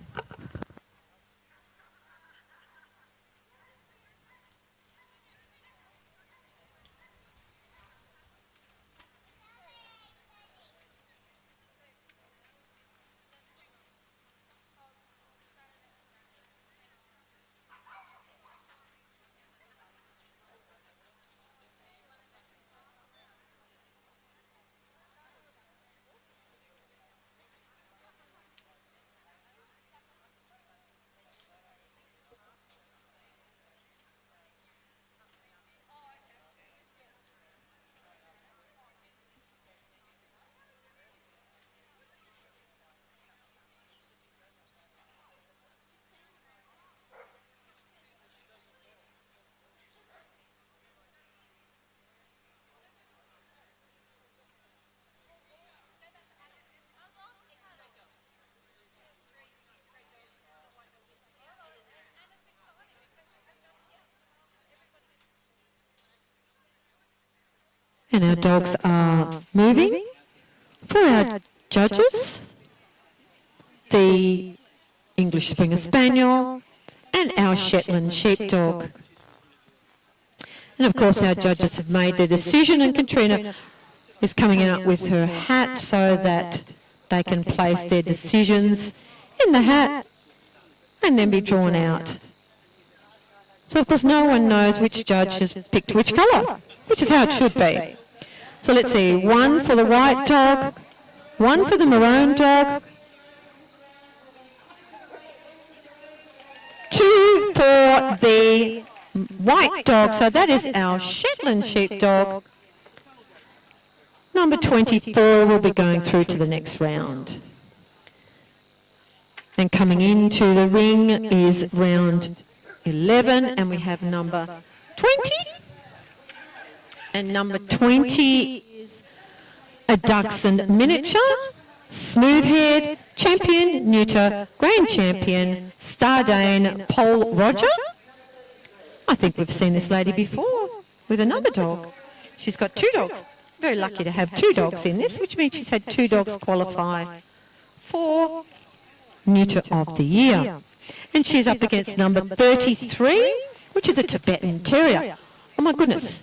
Speaker 1: And our dogs are moving. For our judges, the English Springer Spaniel and our Shetland Sheepdog. And of course our judges have made their decision and Katrina is coming out with her hat so that they can place their decisions in the hat and then be drawn out. So of course no one knows which judge has picked which colour, which is how it should be. So let's see, 1 for the white dog, 1 for the maroon dog, 2 for the white dog, so that is our Shetland Sheepdog. Number 24 will be going through to the next round. And coming into the ring is round 11 and we have number 20. And number 20 is a Dachshund miniature, smooth-haired, champion, neuter, grand champion, Stardane, Pole Roger. I think we've seen this lady before with another dog. She's got 2 dogs. Very lucky to have 2 dogs in this, which means she's had 2 dogs qualify for Neuter of the Year. And she's up against number 33, which is a Tibetan Terrier. Oh my goodness.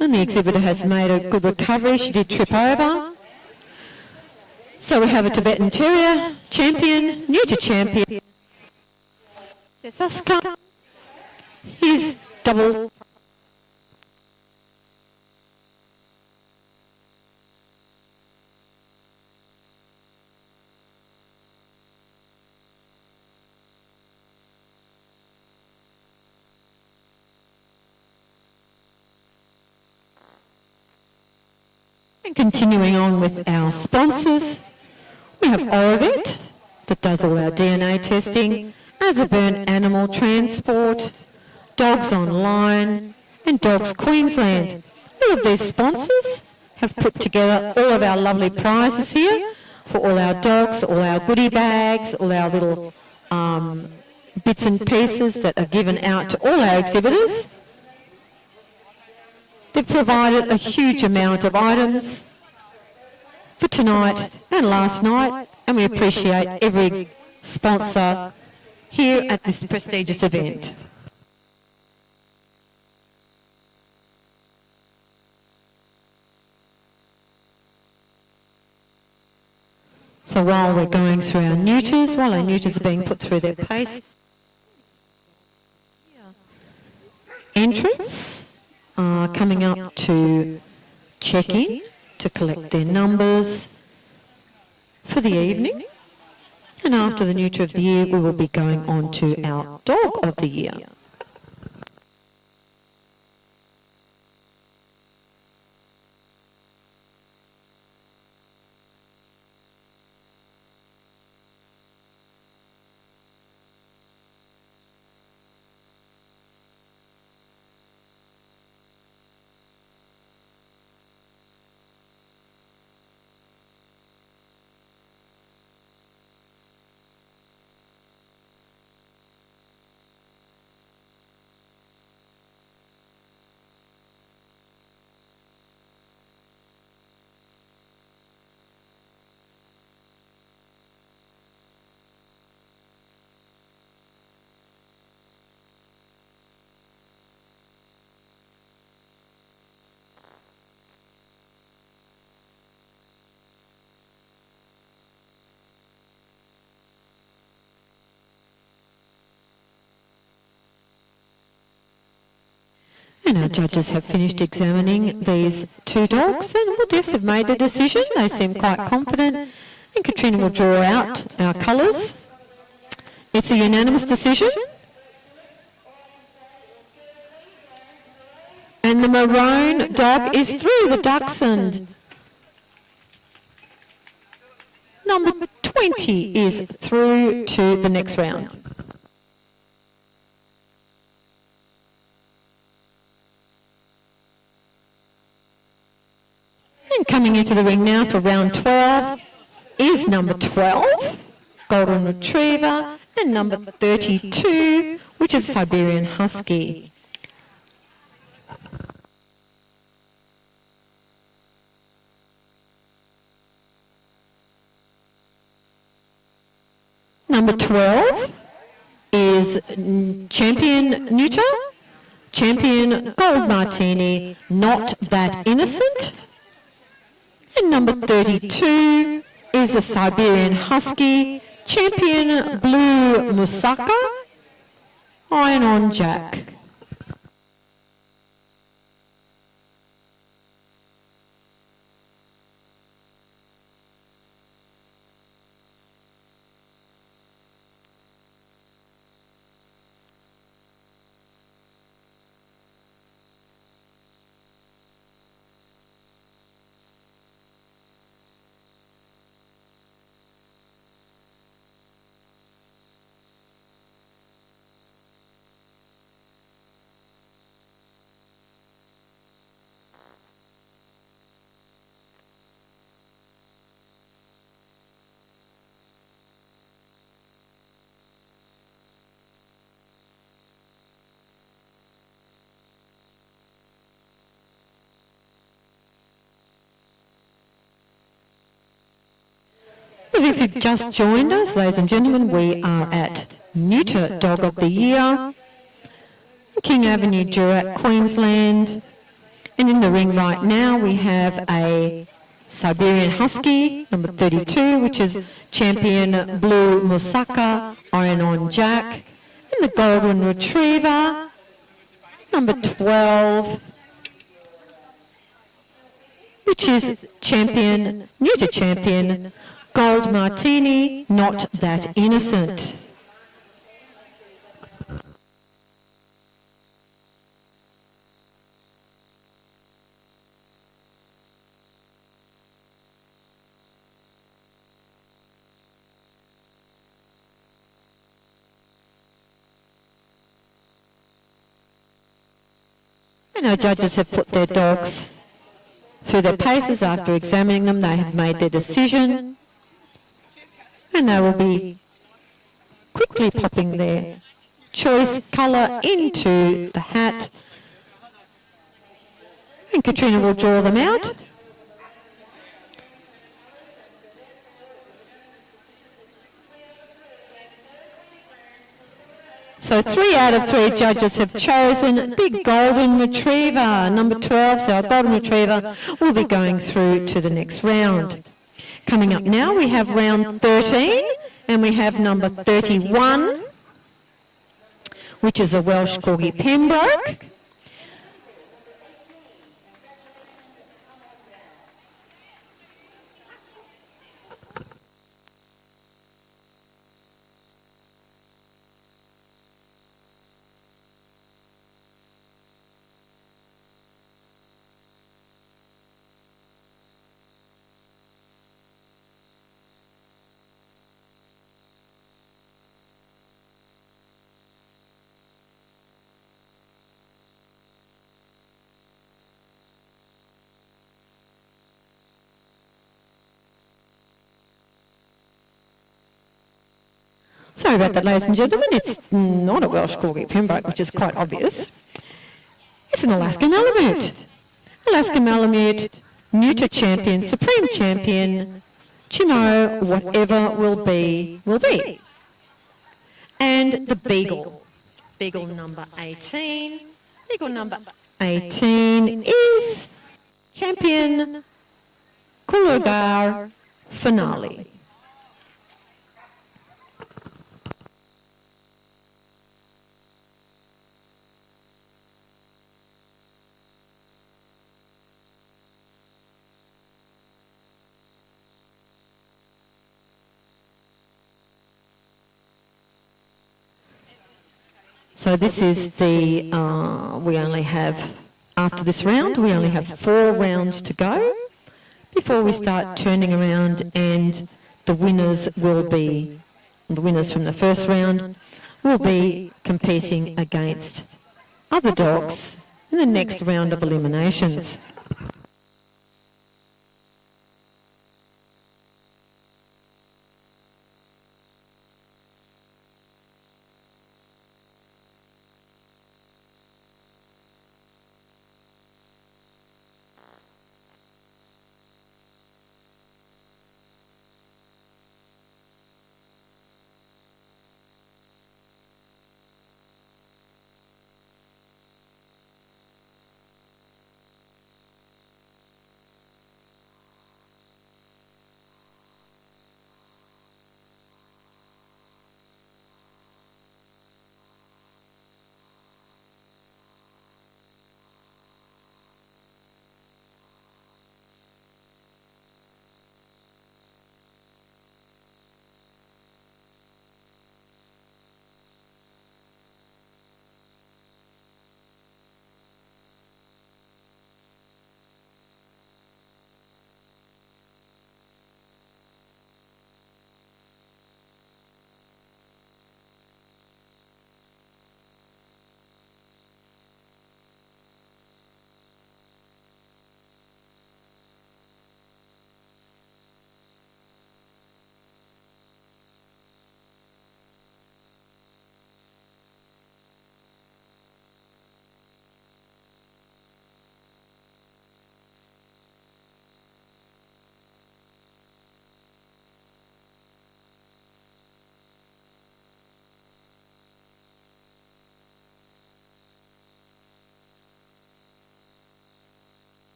Speaker 1: And the exhibitor has made a good recovery. She did trip over. So we have a Tibetan Terrier, champion, neuter champion. Sesaska. His double. And continuing on with our sponsors, we have Orovit, that does all our DNA testing, Azurburn Animal Transport, Dogs Online, and Dogs Queensland. All of these sponsors have put together all of our lovely prizes here for all our dogs, all our goodie bags, all our little bits and pieces that are given out to all our exhibitors. They've provided a huge amount of items for tonight and last night, and we appreciate every sponsor here at this prestigious event. So while we're going through our neuters, while our neuters are being put through their pace, entrants are coming up to check in, to collect their numbers for the evening. And after the neuter of the year, we will be going on to our dog of the year. And our judges have finished examining these two dogs, and well, yes, have made a decision. They seem quite confident, and Katrina will draw out our colours. It's a unanimous decision. And the maroon dog is through the Dachshund. Number 20 is through to the next round. And coming into the ring now for round 12 is number 12, Golden Retriever, and number 32, which is Siberian Husky. Number 12 is Champion Neuter, Champion Gold Martini, Not That Innocent. And number 32 is the Siberian Husky, Champion Blue Musaka, Iron on Jack. If you've just joined us, ladies and gentlemen, we are at Neuter Dog of the Year, King Avenue, Durat, Queensland. And in the ring right now we have a Siberian Husky, number 32, which is Champion Blue Musaka, Iron on Jack. And the Golden Retriever, number 12, which is Champion, Neuter Champion, Gold Martini, Not That Innocent. And our judges have put their dogs through their paces. After examining them, they have made their decision, and they will be quickly popping their choice colour into the hat, and Katrina will draw them out. So 3 out of 3 judges have chosen the Golden Retriever. Number 12, so our Golden Retriever will be going through to the next round. Coming up now, we have round 13, and we have number 31, which is a Welsh Corgi Pembroke. Sorry about that, ladies and gentlemen. It's not a Welsh Corgi Pembroke, which is quite obvious. It's an Alaskan Malamute. Alaskan Malamute, neuter champion, supreme champion, Chino, whatever will be, will be. And the Beagle. Beagle number 18. Beagle number 18 is champion Kulugar Finale. So this is the, we only have, after this round, we only have 4 rounds to go before we start turning around, and the winners will be, the winners from the first round will be competing against other dogs in the next round of eliminations.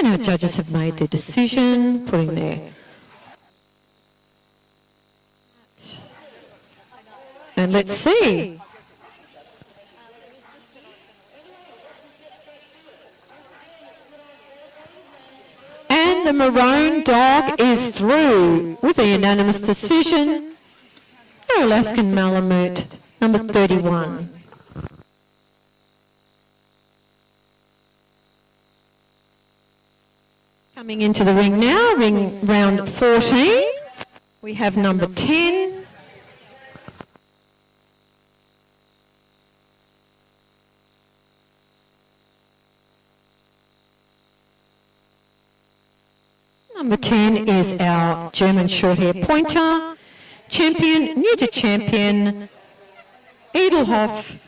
Speaker 1: And our judges have made their decision, putting their... And let's see. And the maroon dog is through with a unanimous decision. Our Alaskan Malamute, number 31. Coming into the ring now, round 14, we have number 10. Number 10 is our German Shorthair Pointer, champion, neuter champion, Edelhoff,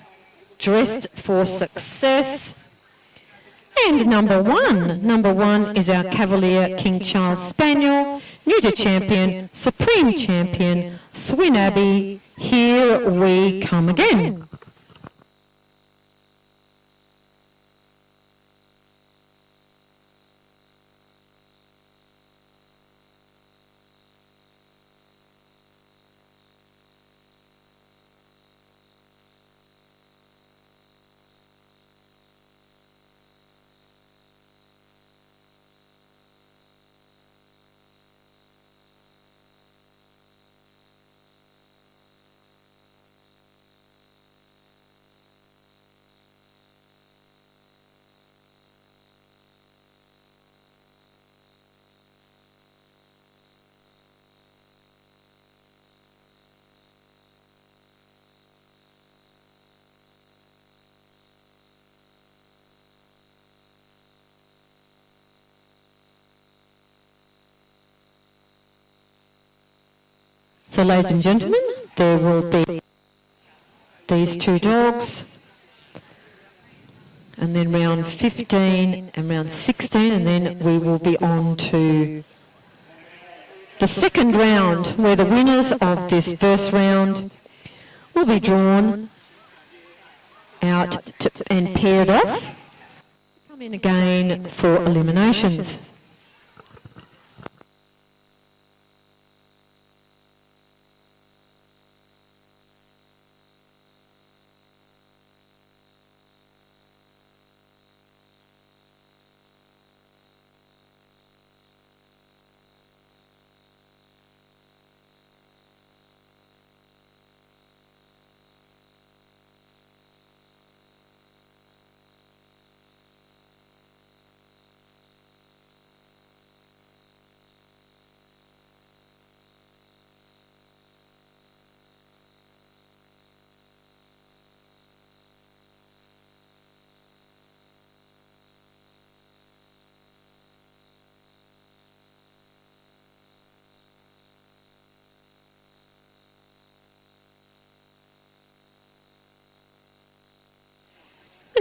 Speaker 1: dressed for success. And number one is our Cavalier King Charles Spaniel, neuter champion, supreme champion, Swin Abbey, here we come again. So ladies and gentlemen, there will be these two dogs, and then round 15 and round 16, and then we will be on to the second round, where the winners of this first round will be drawn out and paired off, come in again for eliminations.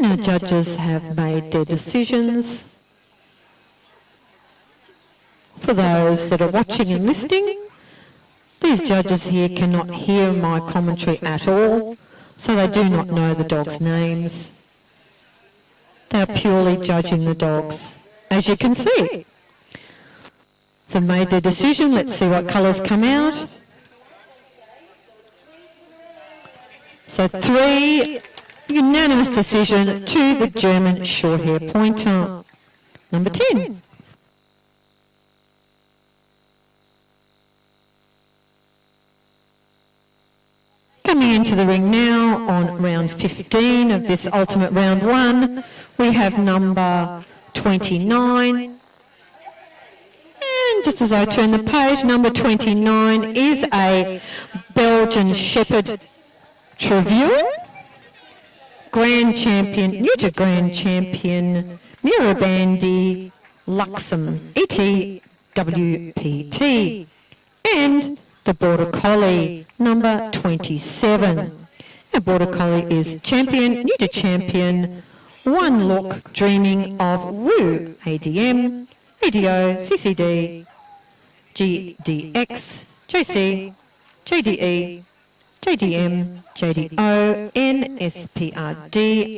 Speaker 1: And our judges have made their decisions. For those that are watching and listening, these judges here cannot hear my commentary at all, so they do not know the dogs' names. They are purely judging the dogs, as you can see. So made their decision. Let's see what colours come out. So 3, unanimous decision to the German Shorthair Pointer, number 10. Coming into the ring now on round 15 of this ultimate round 1, we have number 29. And just as I turn the page, number 29 is a Belgian Shepherd Trevune, Grand Champion, neuter Grand Champion, Mirabandi, Luxem, ETWPT, and the Border Collie, number 27. Our Border Collie is champion, neuter champion, One Look, Dreaming of Woo, ADM, ADO, CCD, GDX, JC, JDE, JDM, JDO, NSPRD,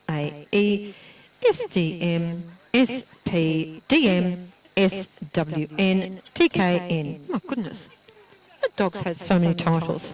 Speaker 1: RAE, SDM, SP, DM, SWN, TKN. My goodness, that dog's had so many titles.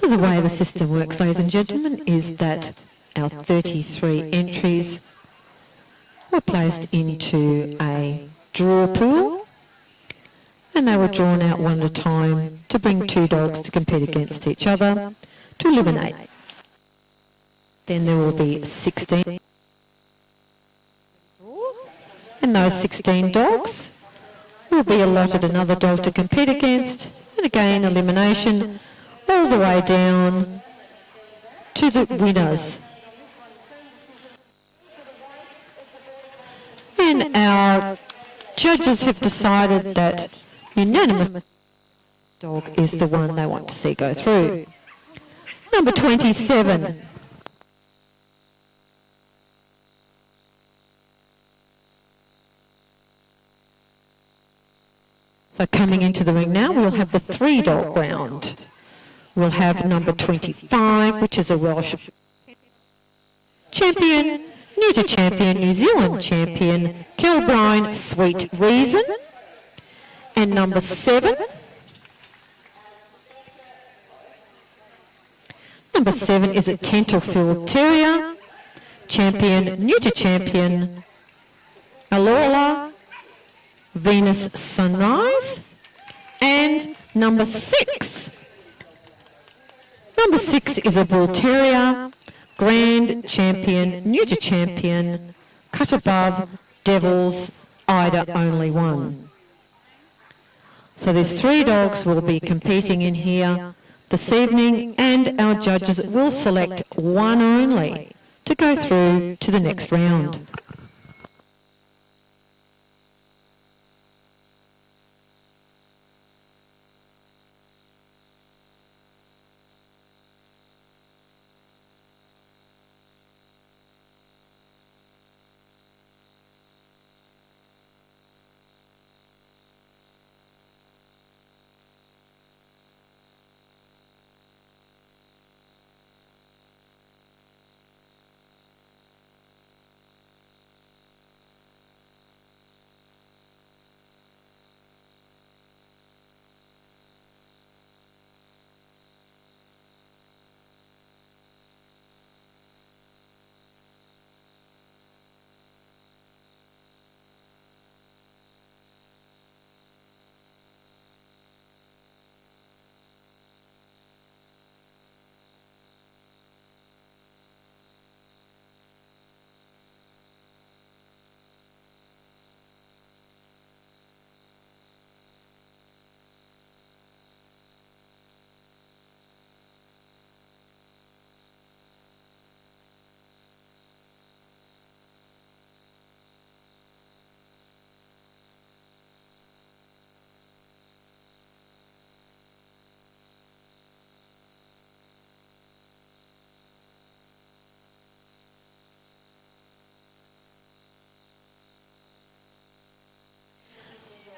Speaker 1: So the way the system works, ladies and gentlemen, is that our 33 entries were placed into a draw pool, and they were drawn out one at a time to bring 2 dogs to compete against each other to eliminate. Then there will be 16, and those 16 dogs will be allotted another dog to compete against, and again elimination all the way down to the winners. And our judges have decided that unanimous dog is the one they want to see go through. Number 27. So coming into the ring now, we'll have the 3-dog round. We'll have number 25, which is a Welsh champion, Neuter champion, New Zealand champion, Kilbrine Sweet Reason. And number 7. Number 7 is a Tenterfield Terrier, champion, Neuter champion, Alora Venus Sunrise. And number 6. Number 6 is a Bull Terrier, Grand Champion, Neuter Champion, Cut Above, Devils, Ida Only One. So these 3 dogs will be competing in here this evening, and our judges will select one only to go through to the next round.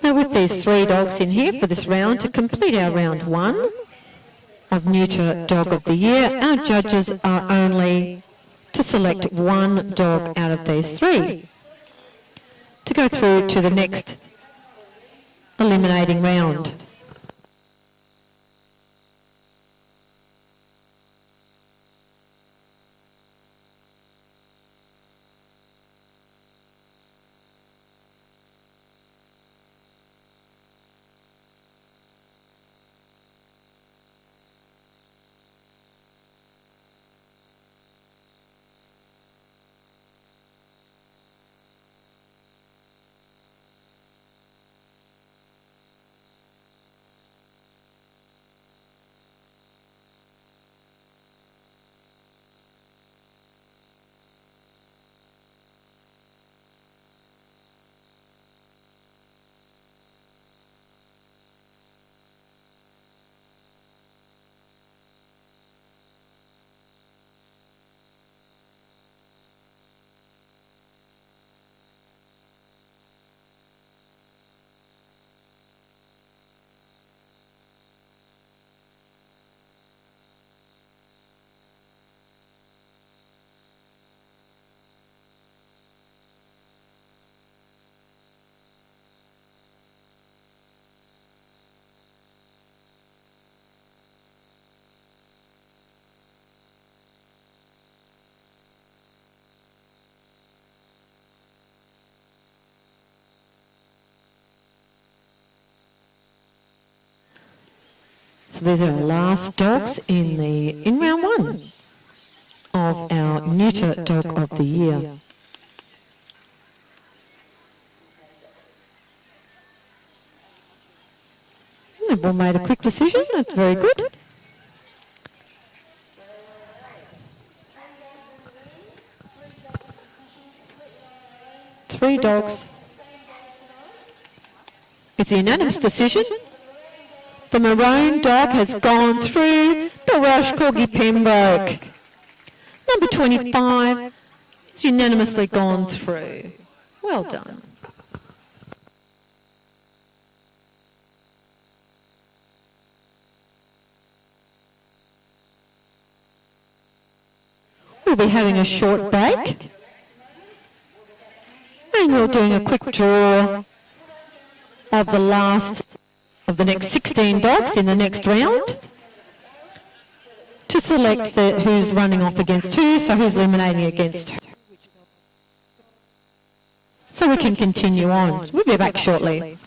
Speaker 1: Now with these 3 dogs in here for this round, to complete our round 1 of Neuter Dog of the Year, our judges are only to select one dog out of these 3 to go through to the next eliminating round. So these are our last dogs in round one of our neuter dog of the year. They've all made a quick decision. That's very good. Three dogs. It's a unanimous decision. The maroon dog has gone through the Welsh Corgi Pembroke. Number 25 has unanimously gone through. Well done. We'll be having a short break. And we're doing a quick draw of the last of the next 16 dogs in the next round to select who's running off against who, so who's eliminating against who. So we can continue on. We'll be back shortly.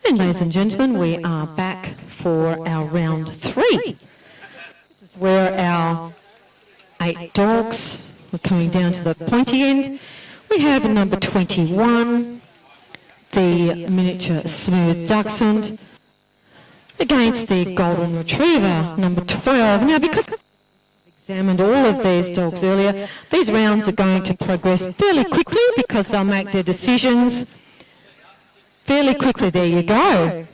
Speaker 1: And ladies and gentlemen, we are back for our round 3. This is where our 8 dogs are coming down to the pointy end. We have number 21, the miniature smooth dachshund. against the golden retriever, number 12. Now, because I've examined all of these dogs earlier, these rounds are going to progress fairly quickly because they'll make their decisions fairly quickly. There you go.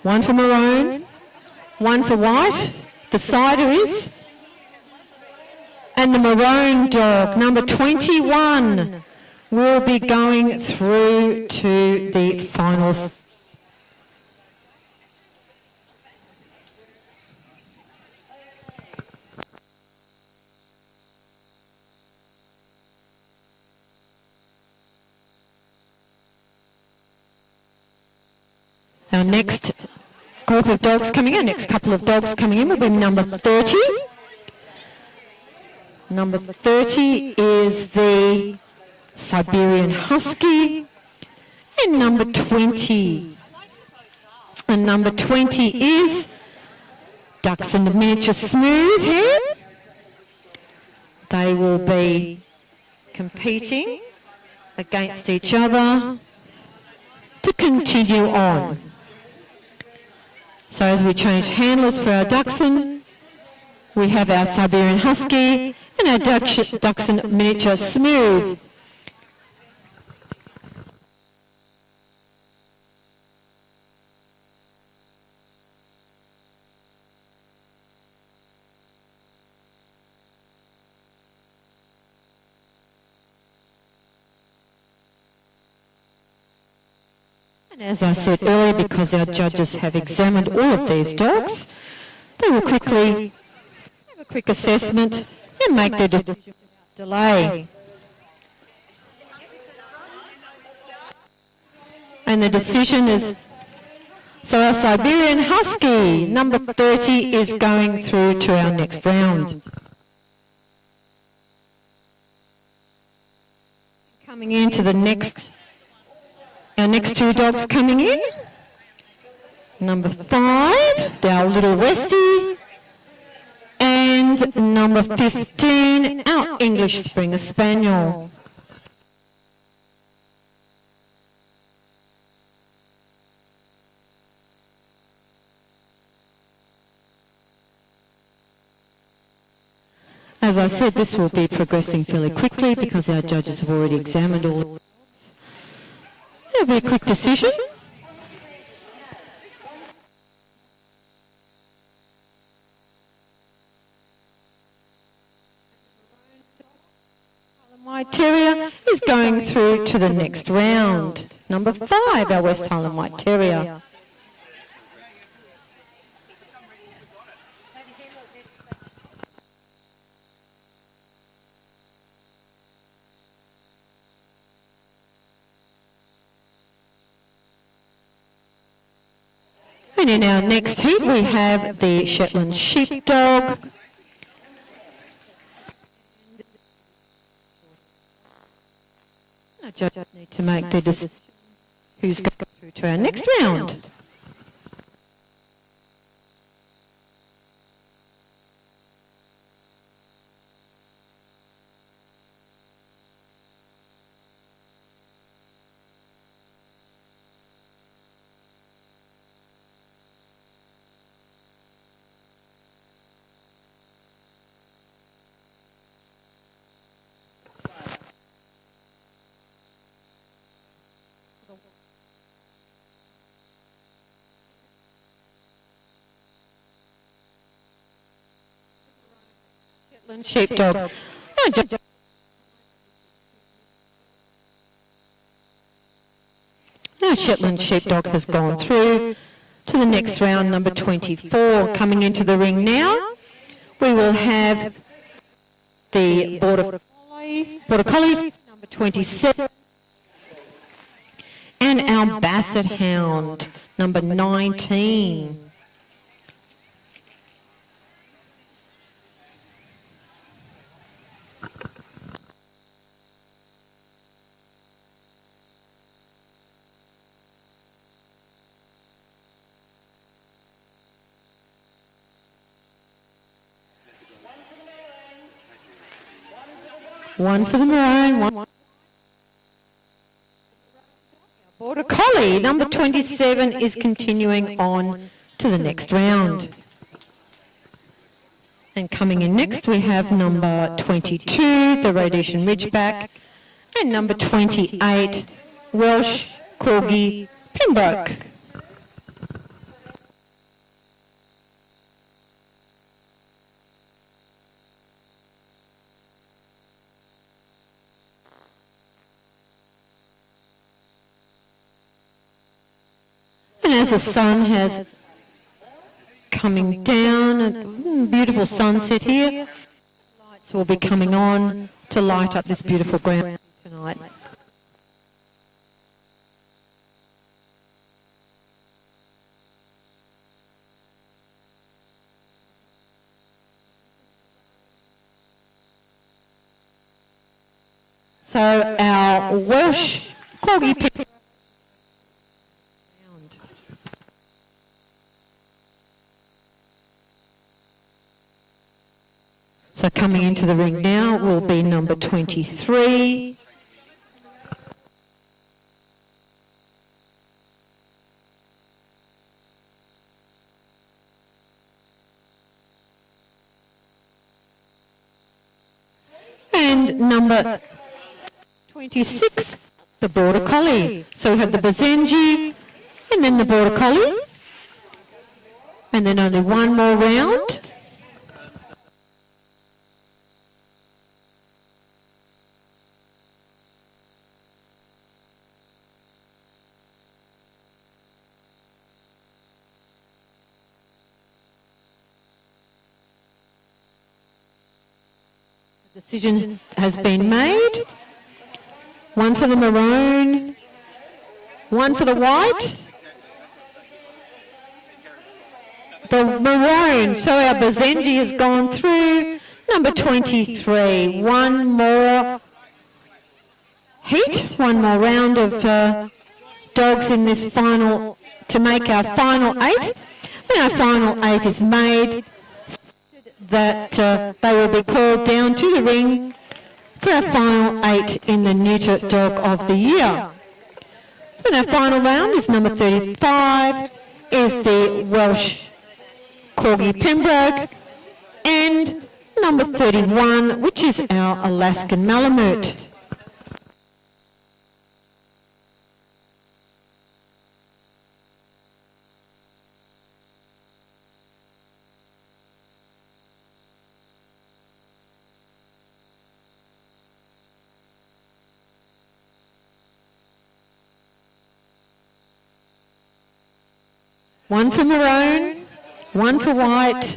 Speaker 1: One for maroon, one for white. Decider is, and the maroon dog, number 21, will be going through to the final. Our next group of dogs coming in, next couple of dogs coming in will be number 30. Number 30 is the Siberian Husky, and number 20. And number 20 is Dachshund Miniature Smooth Head. They will be competing against each other to continue on. So as we change handlers for our Dachshund, we have our Siberian Husky and our Dachshund Miniature Smooth. And as I said earlier, because our judges have examined all of these dogs, they will quickly have a quick assessment and make their decision without delay. And the decision is, so our Siberian Husky, number 30, is going through to our next round. Coming into the next, our next two dogs coming in. Number 5, our little Westie, and number 15, our English Springer Spaniel. As I said, this will be progressing fairly quickly because our judges have already examined all the dogs. It'll be a quick decision. White Terrier is going through to the next round. Number 5, our West Highland White Terrier. And in our next heat we have the Shetland Sheepdog. Our judges need to make their decision who's going through to our next round. Shetland Sheepdog. Now Shetland Sheepdog has gone through to the next round, number 24. Coming into the ring now, we will have the Border Collies, number 27, and our Basset Hound, number 19. One for the maroon, one. Border Collie. Kelly. Number 27 is continuing on to the next round. And coming in next we have number 22, the Rhodesian Ridgeback, and number 28, Welsh Corgi Pembroke. And as the sun has coming down, a beautiful sunset here, lights will be coming on to light up this beautiful ground tonight. So our Welsh Corgi Pembroke. So coming into the ring now will be number 23. And number 26, the Border Collie. So we have the Basenji and then the Border Collie. And then only one more round. Decision has been made. One for the maroon, one for the white. The maroon, so our Basenji has gone through. Number 23, one more heat, one more round of dogs in this final to make our final 8. When our final 8 is made, that they will be called down to the ring for our final 8 in the Neuter Dog of the Year. So our final round is number 35, is the Welsh Corgi Pembroke, and number 31, which is our Alaskan Malamute. One for maroon, one for white,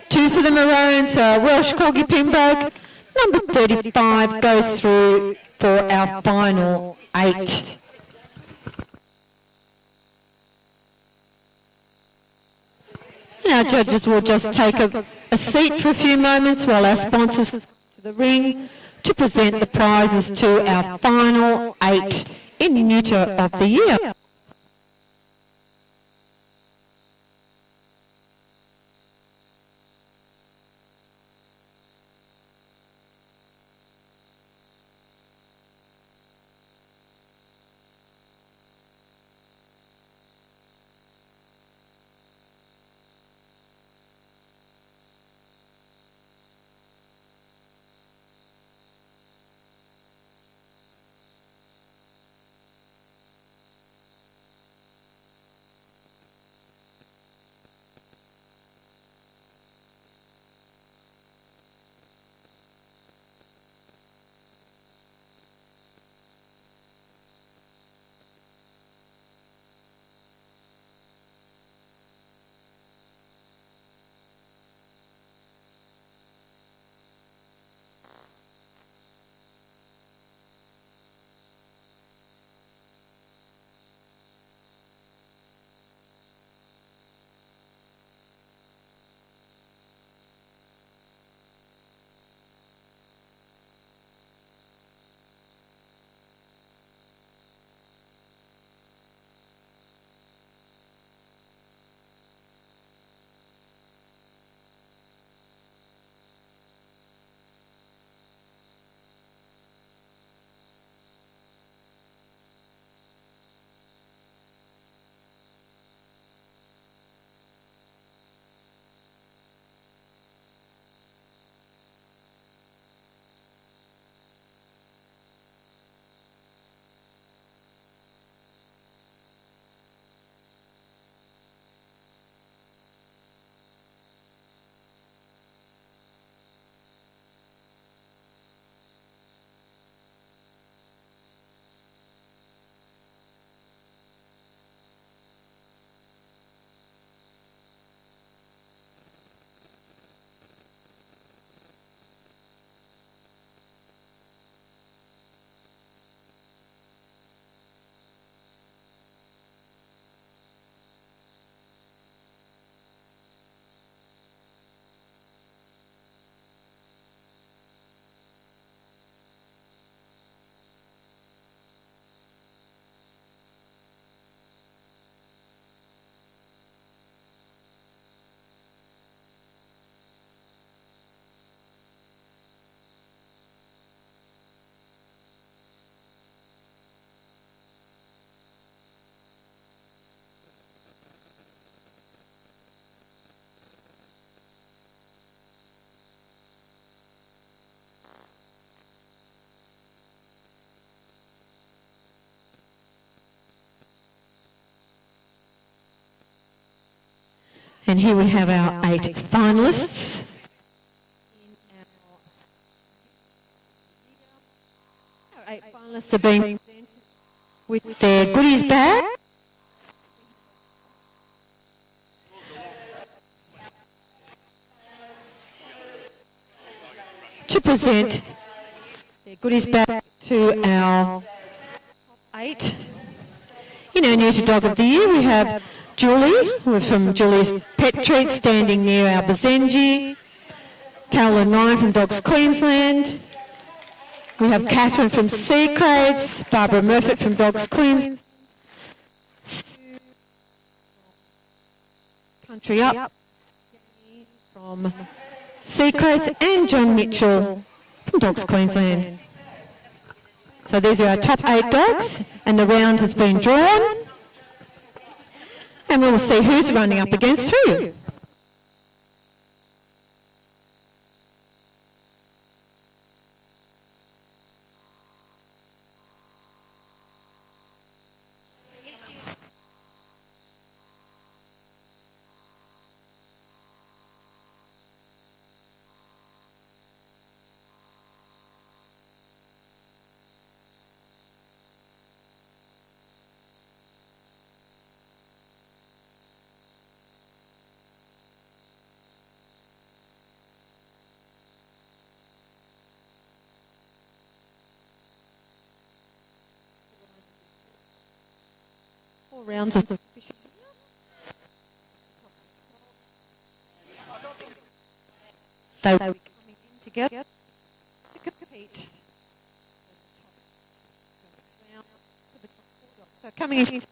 Speaker 1: two for the maroon, so Welsh Corgi Pembroke. Number 35 goes through for our final 8. And our judges will just take a seat for a few moments while our sponsors come to the ring to present the prizes to our final 8 in Neuter of the Year. And here we have our 8 finalists. Our 8 finalists are being presented with their goodies bag. To present their goodies back to our 8. In our Neuter Dog of the Year, we have Julie, who is from Julie's Pet Treats, standing near our Bazenji. Carolyn Ryan from Dogs Queensland. We have Catherine from Sea Crates, Barbara Murphy from Dogs Queensland. Country Up from Sea Crates, and John Mitchell from Dogs Queensland. So these are our top 8 dogs, and the round has been drawn. And we will see who's running up against who. Rounds of they will be coming in together to compete. So coming in first,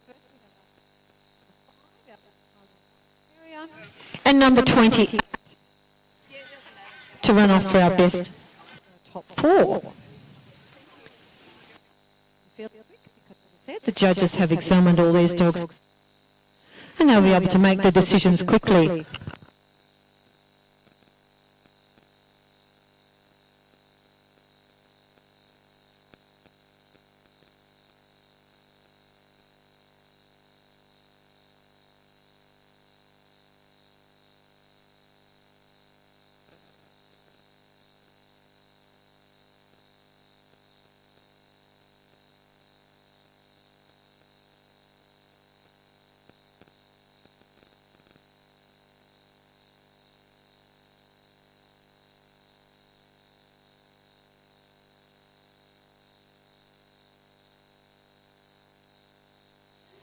Speaker 1: and number 20 to run off for our best top 4. The judges have examined all these dogs and they'll be able to make the decisions quickly.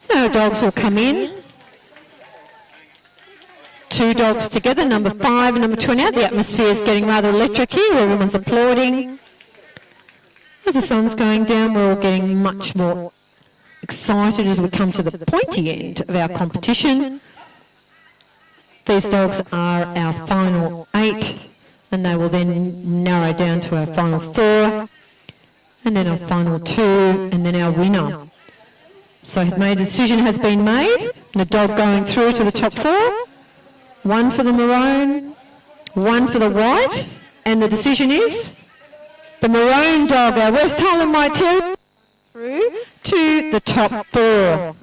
Speaker 1: So dogs will come in. 2 dogs together, number 5 and number 20. The atmosphere is getting rather electric here. Everyone's applauding. As the sun's going down, we're all getting much more excited as we come to the pointy end of our competition. These dogs are our final 8, and they will then narrow down to our final 4, and then our final 2, and then our winner. So a decision has been made. The dog going through to the top 4. 1 for the maroon, 1 for the white, and the decision is the maroon dog, our West Highland White Terrier, through to the top 4.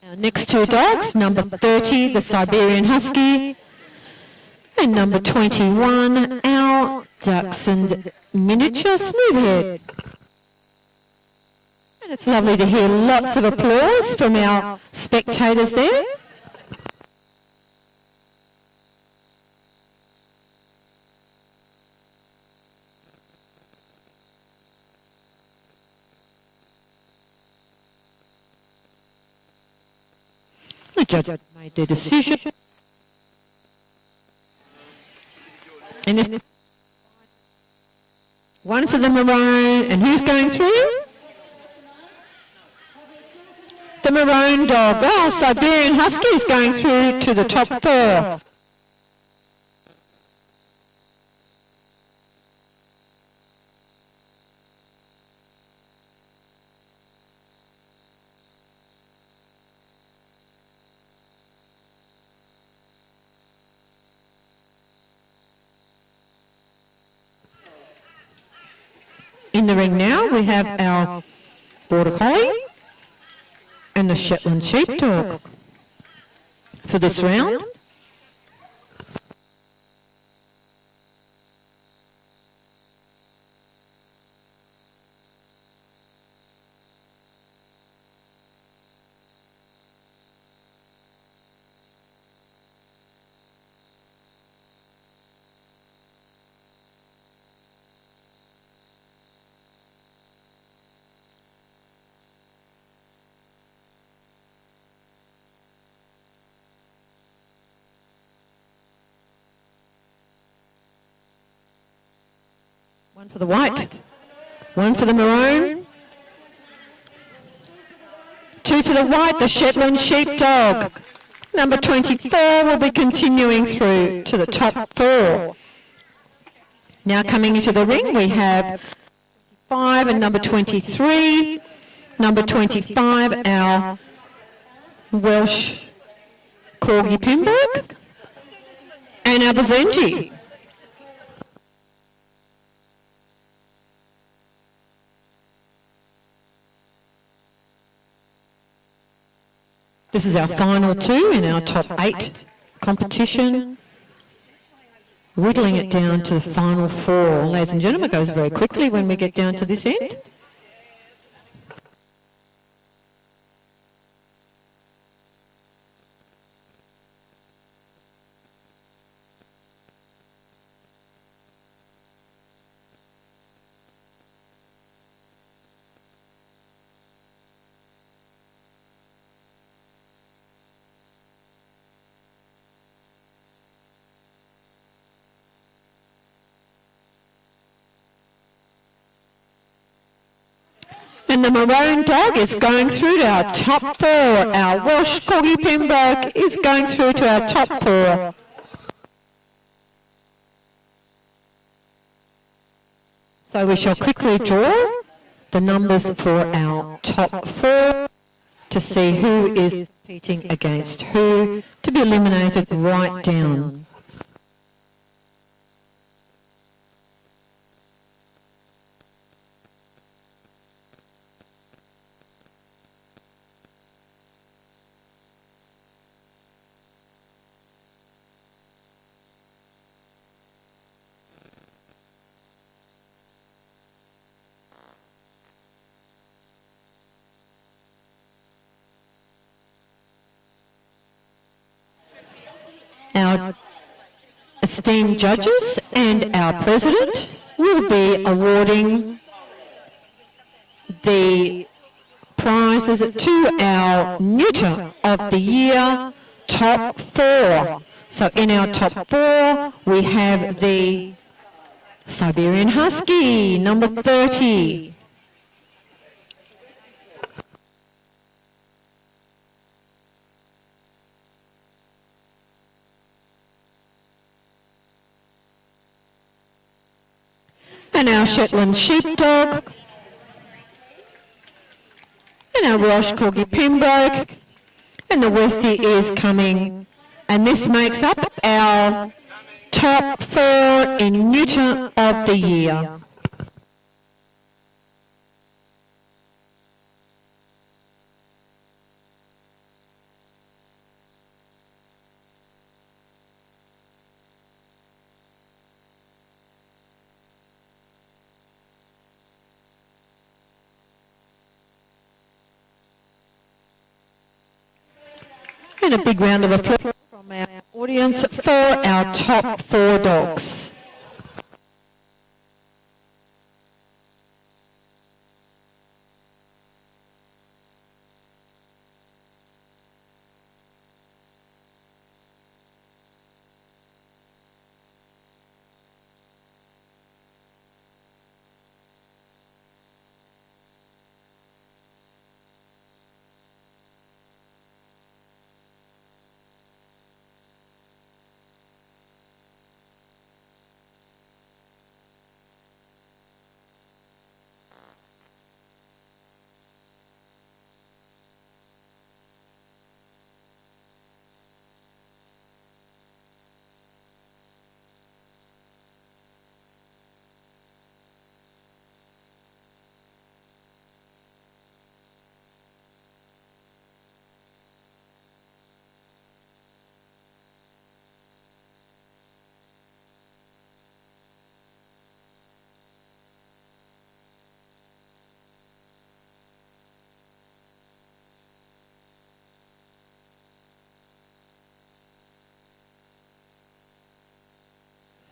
Speaker 1: Our next 2 dogs, number 30, the Siberian Husky, and number 21, our Dachshund Miniature Smoothhead. And it's lovely to hear lots of applause from our spectators there. The judge made their decision. And this 1 for the maroon, and who's going through? The maroon dog. Oh, Siberian Husky is going through to the top 4. In the ring now we have our Border Collie and the Shetland Sheepdog for this round. One for the white, one for the maroon, two for the white, the Shetland Sheepdog. Number 24 will be continuing through to the top 4. Now coming into the ring we have 5 and number 23. Number 25, our Welsh Corgi Pembroke, and our Bazenji. This is our final 2 in our top 8 competition. Whittling it down to the final 4. Ladies and gentlemen, it goes very quickly when we get down to this end. And the maroon dog is going through to our top 4. Our Welsh Corgi Pembroke is going through to our top 4. So we shall quickly draw the numbers for our top 4 to see who is competing against who, to be eliminated right down. Our esteemed judges and our president will be awarding the prizes to our Neuter of the Year top 4. So in our top 4 we have the Siberian Husky, number 30. And our Shetland Sheepdog, and our Welsh Corgi Pembroke, and the Westie is coming, and this makes up our top 4 in Neuter of the Year. And a big round of applause from our audience for our top 4 dogs.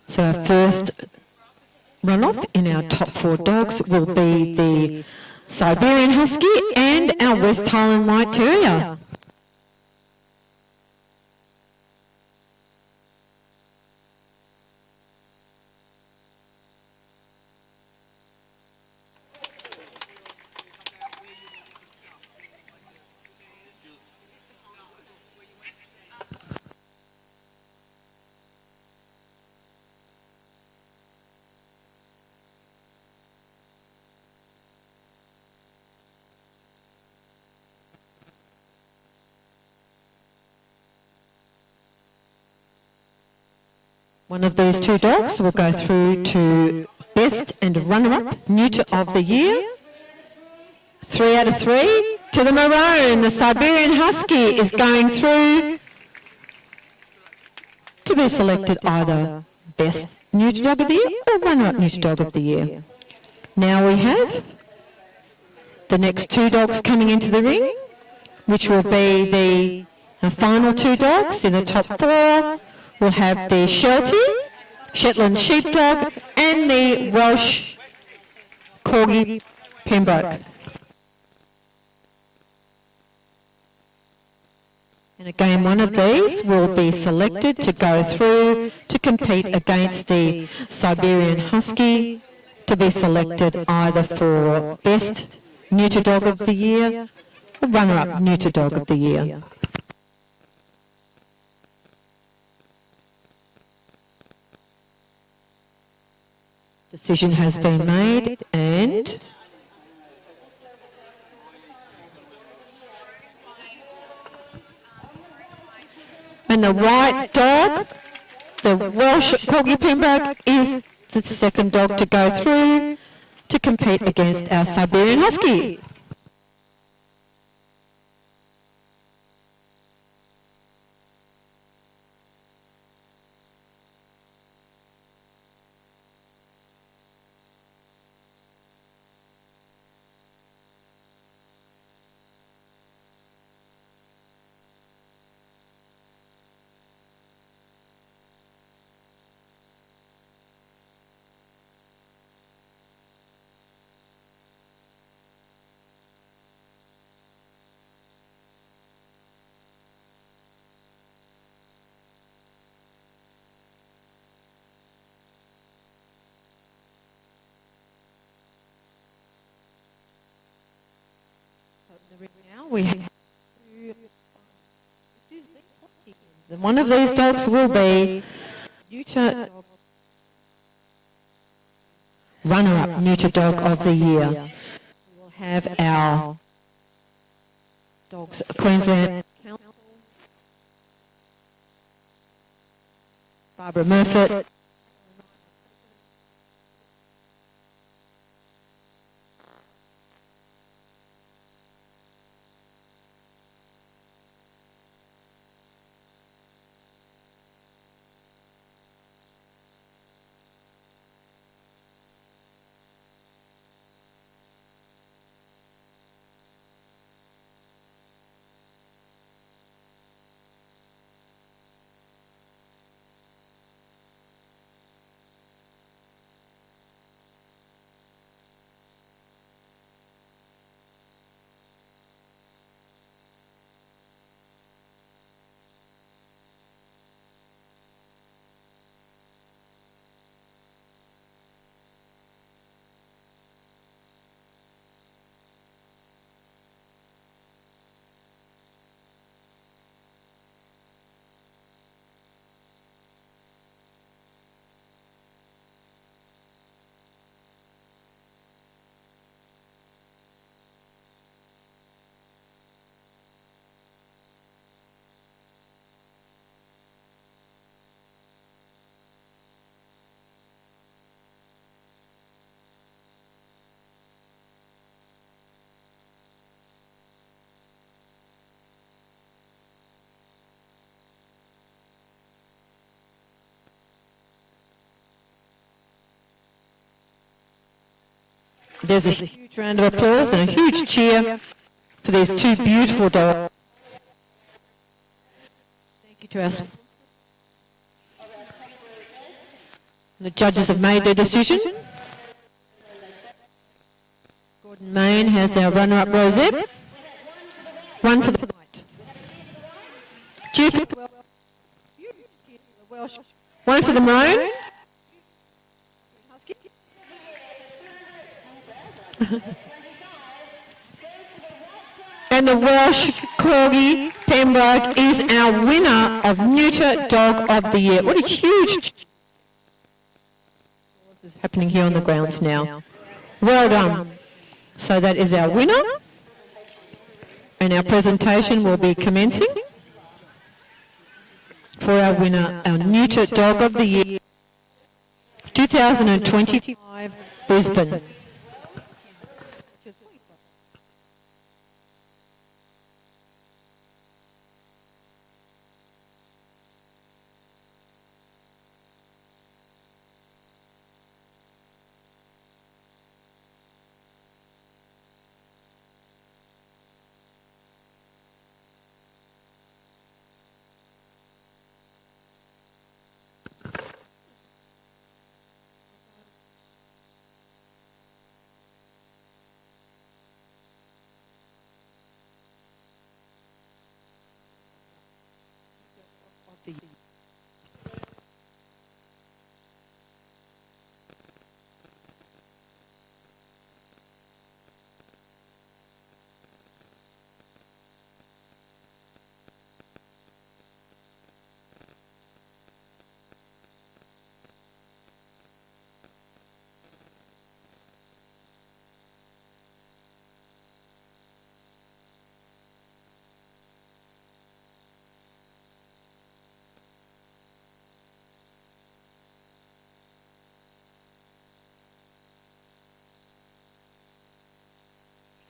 Speaker 1: So our first runoff in our top 4 dogs will be the Siberian Husky and our West Highland White Terrier. One of these 2 dogs will go through to Best and Runner-Up Neuter of the Year. 3 out of 3 to the maroon. The Siberian Husky is going through to be selected either Best Neuter Dog of the Year or Runner-Up Neuter Dog of the Year. Now we have the next 2 dogs coming into the ring, which will be the final 2 dogs in the top 4. We'll have the Shetland Sheepdog and the Welsh Corgi Pembroke. And again, one of these will be selected to go through to compete against the Siberian Husky to be selected either for Best Neuter Dog of the Year or Runner-Up Neuter Dog of the Year. Decision has been made and the white dog, the Welsh Corgi Pembroke, is the second dog to go through to compete against our Siberian Husky. Now we have one of these dogs will be Neuter Runner-Up Neuter Dog of the Year. We'll have our Dogs Queensland Council, Barbara Murphy, There's a huge round of applause and a huge cheer for these 2 beautiful dogs. Thank you to our sponsors. The judges have made their decision. Gordon Main has our runner-up Rosette. One for the white. One for the maroon. And the Welsh Corgi Pembroke is our winner of Neuter Dog of the Year. What a huge... This is happening here on the grounds now. Well done. So that is our winner. And our presentation will be commencing for our winner, our Neuter Dog of the Year, 2025 Brisbane.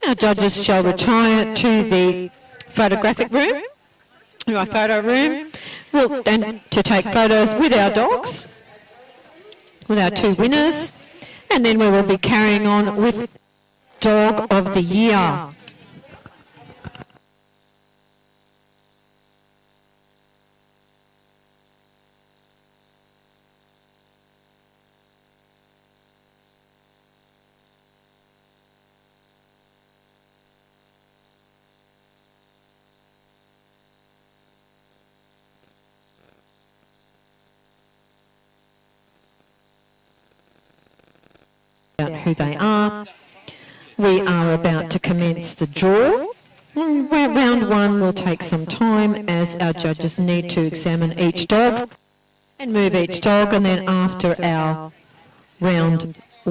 Speaker 1: Our judges shall retire to the photographic room, to our photo room, and to take photos with our dogs, with our two winners, and then we will be carrying on with Dog of the Year. Who they are. We are about to commence the draw. Round one will take some time as our judges need to examine each dog and move each dog, and then after our round